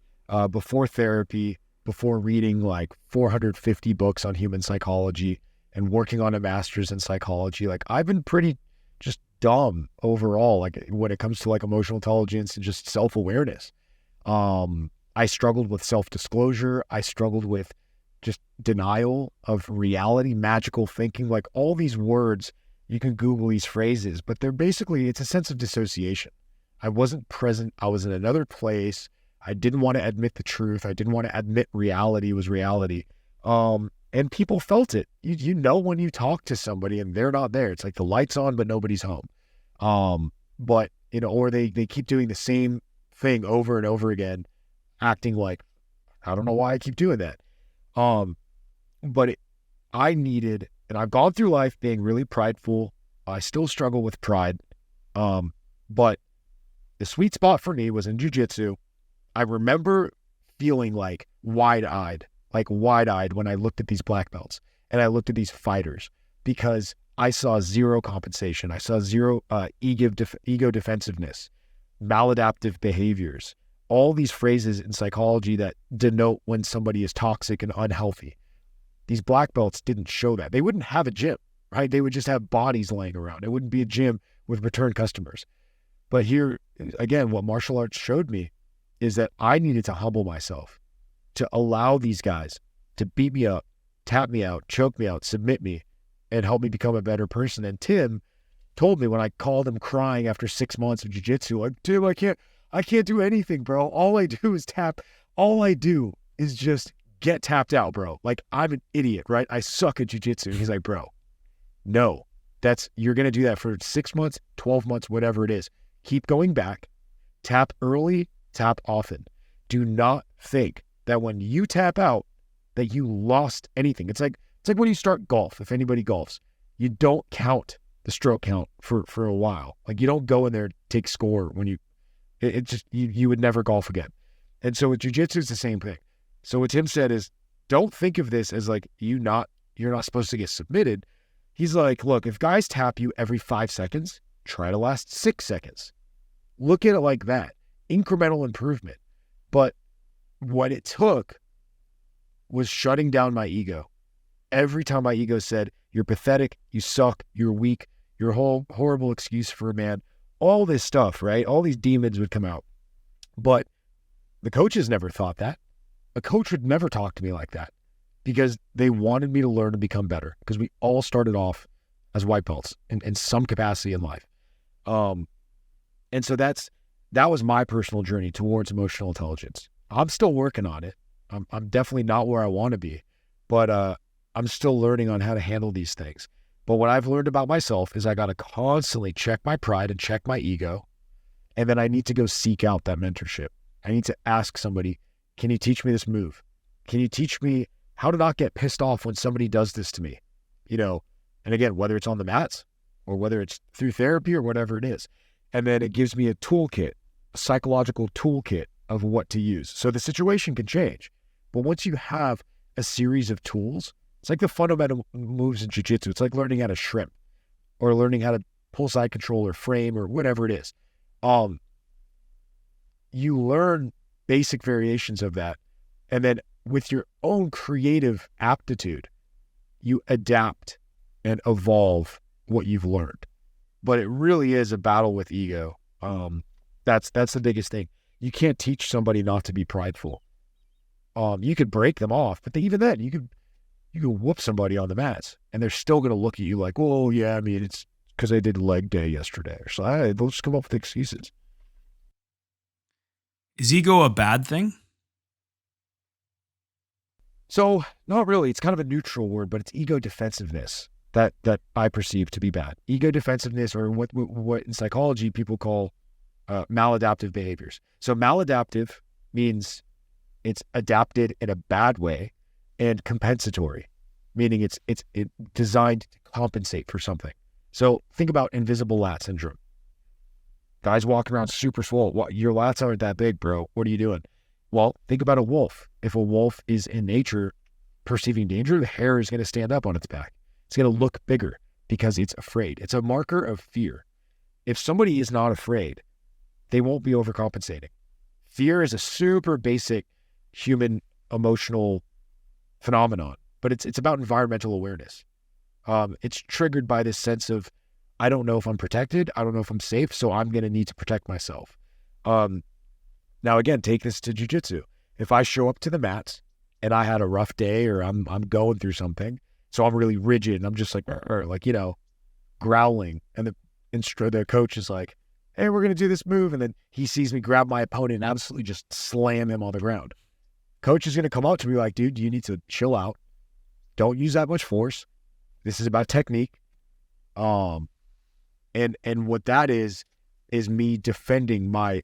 before therapy, before reading like 450 books on human psychology and working on a master's in psychology, like I've been pretty just dumb overall, like when it comes to like emotional intelligence and just self-awareness. I struggled with self-disclosure. I struggled with just denial of reality, magical thinking, like all these words. You can Google these phrases, but it's a sense of dissociation. I wasn't present. I was in another place. I didn't want to admit the truth. I didn't want to admit reality was reality. And people felt it. You know when you talk to somebody and they're not there. It's like the light's on, but nobody's home. But, or they keep doing the same thing over and over again, acting like, I don't know why I keep doing that. I needed, and I've gone through life being really prideful. I still struggle with pride. But the sweet spot for me was in jiu-jitsu. I remember feeling like wide-eyed when I looked at these black belts and I looked at these fighters, because I saw zero compensation. I saw zero ego defensiveness, maladaptive behaviors, all these phrases in psychology that denote when somebody is toxic and unhealthy. These black belts didn't show that. They wouldn't have a gym, right? They would just have bodies laying around. It wouldn't be a gym with return customers. But here, again, what martial arts showed me is that I needed to humble myself, to allow these guys to beat me up, tap me out, choke me out, submit me, and help me become a better person. And Tim told me when I called him crying after 6 months of jiu-jitsu, like, Tim, I can't do anything, bro. All I do is tap. All I do is just get tapped out, bro. Like, I'm an idiot, right? I suck at jiu-jitsu. And he's like, bro, no, you're going to do that for 6 months, 12 months, whatever it is. Keep going back. Tap early, tap often. Do not think that when you tap out that you lost anything. It's like when you start golf. If anybody golfs, you don't count the stroke count for a while. Like, you don't go in there, take score when you would never golf again. And so with jiu-jitsu, it's the same thing. So what Tim said is, don't think of this as like you not you're not supposed to get submitted. He's like, look, if guys tap you every 5 seconds, try to last 6 seconds. Look at it like that. Incremental improvement. But what it took was shutting down my ego. Every time my ego said, you're pathetic, you suck, you're weak, you're a whole horrible excuse for a man, all this stuff, right? All these demons would come out. But the coaches never thought that. A coach would never talk to me like that because they wanted me to learn and become better, because we all started off as white belts in some capacity in life. And so that was my personal journey towards emotional intelligence. I'm still working on it. I'm definitely not where I want to be, but I'm still learning on how to handle these things. But what I've learned about myself is I got to constantly check my pride and check my ego. And then I need to go seek out that mentorship. I need to ask somebody, can you teach me this move? Can you teach me how to not get pissed off when somebody does this to me? You know, and again, whether it's on the mats or whether it's through therapy or whatever it is. And then it gives me a toolkit, a psychological toolkit of what to use. So the situation can change. But once you have a series of tools, it's like the fundamental moves in Jiu Jitsu. It's like learning how to shrimp or learning how to pull side control or frame or whatever it is. You learn basic variations of that. And then with your own creative aptitude, you adapt and evolve what you've learned. But it really is a battle with ego. That's the biggest thing. You can't teach somebody not to be prideful. You could break them off, but even then, you could whoop somebody on the mats, and they're still going to look at you like, "Oh yeah, I mean, it's because I did leg day yesterday." Or so they'll just come up with excuses. Is ego a bad thing? So not really. It's kind of a neutral word, but it's ego defensiveness that I perceive to be bad. Ego defensiveness, or what in psychology people call maladaptive behaviors. So maladaptive means it's adapted in a bad way, and compensatory, meaning it's designed to compensate for something. So think about invisible lat syndrome. Guys walking around super swole. Your lats aren't that big, bro. What are you doing? Well, think about a wolf. If a wolf is in nature perceiving danger, the hair is going to stand up on its back. It's going to look bigger because it's afraid. It's a marker of fear. If somebody is not afraid, they won't be overcompensating. Fear is a super basic human emotional phenomenon, but it's about environmental awareness. It's triggered by this sense of, I don't know if I'm protected, I don't know if I'm safe, so I'm going to need to protect myself. Now again, take this to jiu-jitsu. If I show up to the mats and I had a rough day or I'm going through something, so I'm really rigid and I'm just like growling, and the coach is like, hey, we're going to do this move, and then he sees me grab my opponent and absolutely just slam him on the ground. Coach is going to come up to me like, dude, you need to chill out. Don't use that much force. This is about technique. And what that is me defending my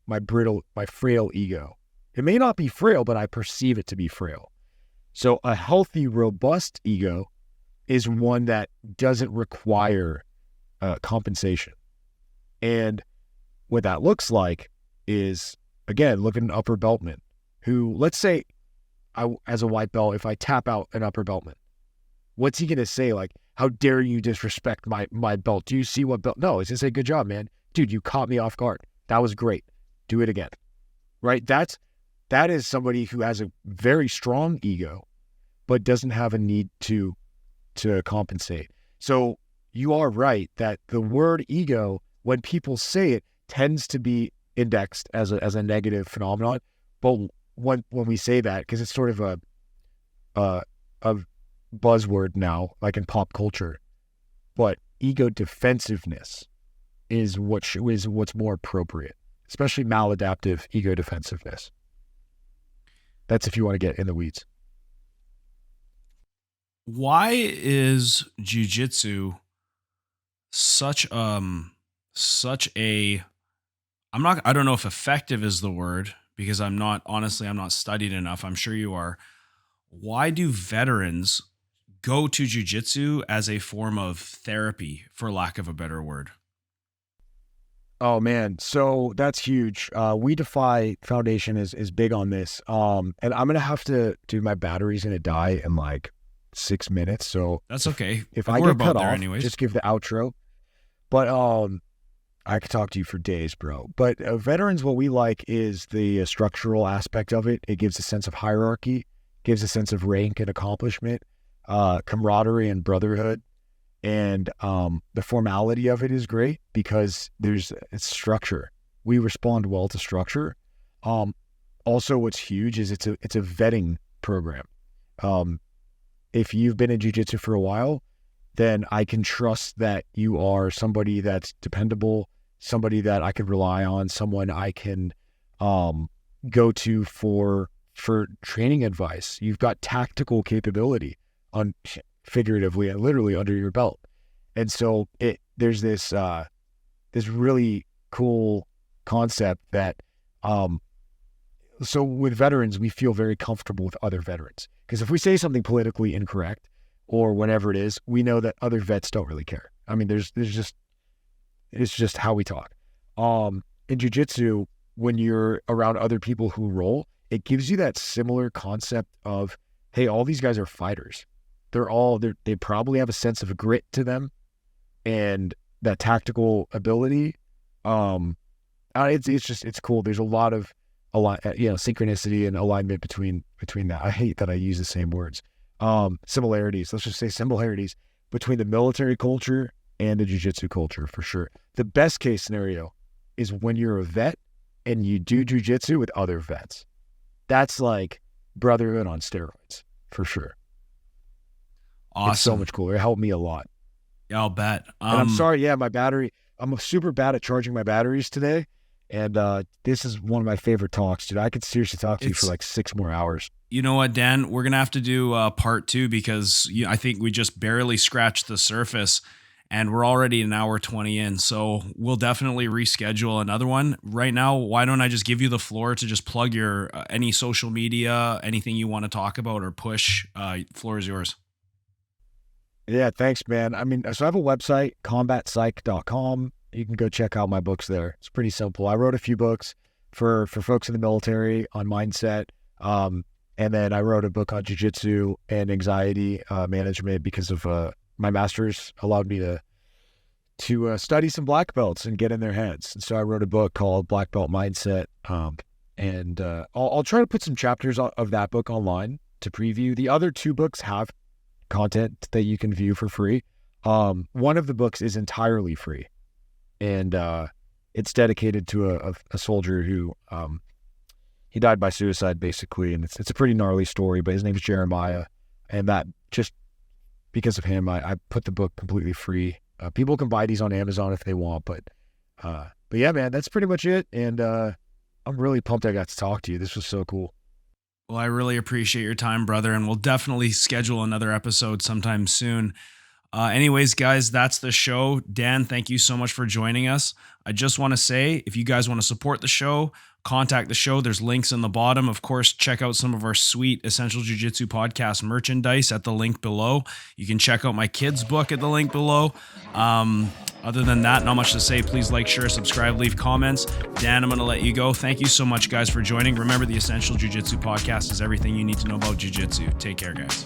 frail ego. It may not be frail, but I perceive it to be frail. So a healthy, robust ego is one that doesn't require compensation. And what that looks like is, again, look at an upper beltman who, let's say, as a white belt, if I tap out an upper beltman, what's he going to say? Like, how dare you disrespect my belt? Do you see what belt? No, he's going to say, good job, man. Dude, you caught me off guard. That was great. Do it again. Right? That is somebody who has a very strong ego, but doesn't have a need to compensate. So you are right that the word ego, when people say it, tends to be indexed as a negative phenomenon. But when we say that, because it's sort of a buzzword now, like in pop culture, but ego defensiveness is what's more appropriate, especially maladaptive ego defensiveness. That's if you want to get in the weeds. Why is jiu-jitsu such a I don't know if effective is the word, because I'm not studied enough. I'm sure you are. Why do veterans go to jiu-jitsu as a form of therapy, for lack of a better word? Oh man, so that's huge. We Defy Foundation is big on this. And I'm gonna have to do, my battery's gonna die in like 6 minutes. So That's okay. if We're I get about cut there off, anyways. just give the outro. But I could talk to you for days, bro. But veterans, what we like is the structural aspect of it. It gives a sense of hierarchy, gives a sense of rank and accomplishment, camaraderie and brotherhood. And the formality of it is great because it's structure. We respond well to structure. Also, what's huge is it's a vetting program. If you've been in jiu-jitsu for a while, then I can trust that you are somebody that's dependable, somebody that I could rely on, someone I can go to for training advice. You've got tactical capability on figuratively and literally under your belt. And so there's this really cool concept that so with veterans, we feel very comfortable with other veterans. Because if we say something politically incorrect or whatever it is, we know that other vets don't really care. I mean, it's just how we talk. In jiu-jitsu, when you're around other people who roll, it gives you that similar concept of, hey, all these guys are fighters. They probably have a sense of grit to them and that tactical ability. It's cool. There's a lot of synchronicity and alignment between that. I hate that I use the same words. Similarities. Let's just say similarities between the military culture and the jiu-jitsu culture for sure. The best case scenario is when you're a vet and you do jiu-jitsu with other vets. That's like brotherhood on steroids for sure. Awesome. It's so much cooler. It helped me a lot. Yeah, I'll bet. And I'm sorry, my battery, I'm super bad at charging my batteries today. And this is one of my favorite talks, dude. I could seriously talk to you for like 6 more hours. You know what, Dan? We're going to have to do part 2 because I think we just barely scratched the surface and we're already an hour 20 in. So we'll definitely reschedule another one. Right now, why don't I just give you the floor to just plug your any social media, anything you want to talk about or push. Floor is yours. Yeah, thanks, man. I mean, so I have a website, COMBATPSYCH.com. You can go check out my books there. It's pretty simple. I wrote a few books for folks in the military on mindset. And then I wrote a book on jiu-jitsu and anxiety management because of my master's allowed me to study some black belts and get in their heads. And so I wrote a book called Black Belt Mindset. And I'll try to put some chapters of that book online to preview. The other 2 books have content that you can view for free. One of the books is entirely free. And it's dedicated to a soldier who he died by suicide, basically. And it's a pretty gnarly story, but his name is Jeremiah. And that just because of him, I put the book completely free. People can buy these on Amazon if they want, but yeah, man, that's pretty much it. And I'm really pumped I got to talk to you. This was so cool. Well, I really appreciate your time, brother, and we'll definitely schedule another episode sometime soon. Anyways, guys, that's the show. Dan, thank you so much for joining us. I just want to say, if you guys want to support the show, contact the show. There's links in the bottom. Of course, check out some of our sweet Essential Jiu-Jitsu podcast merchandise at the link below. You can check out my kids' book at the link below. Other than that, not much to say. Please like, share, subscribe, leave comments. Dan, I'm going to let you go. Thank you so much, guys, for joining. Remember, the Essential Jiu-Jitsu podcast is everything you need to know about jiu-jitsu. Take care, guys.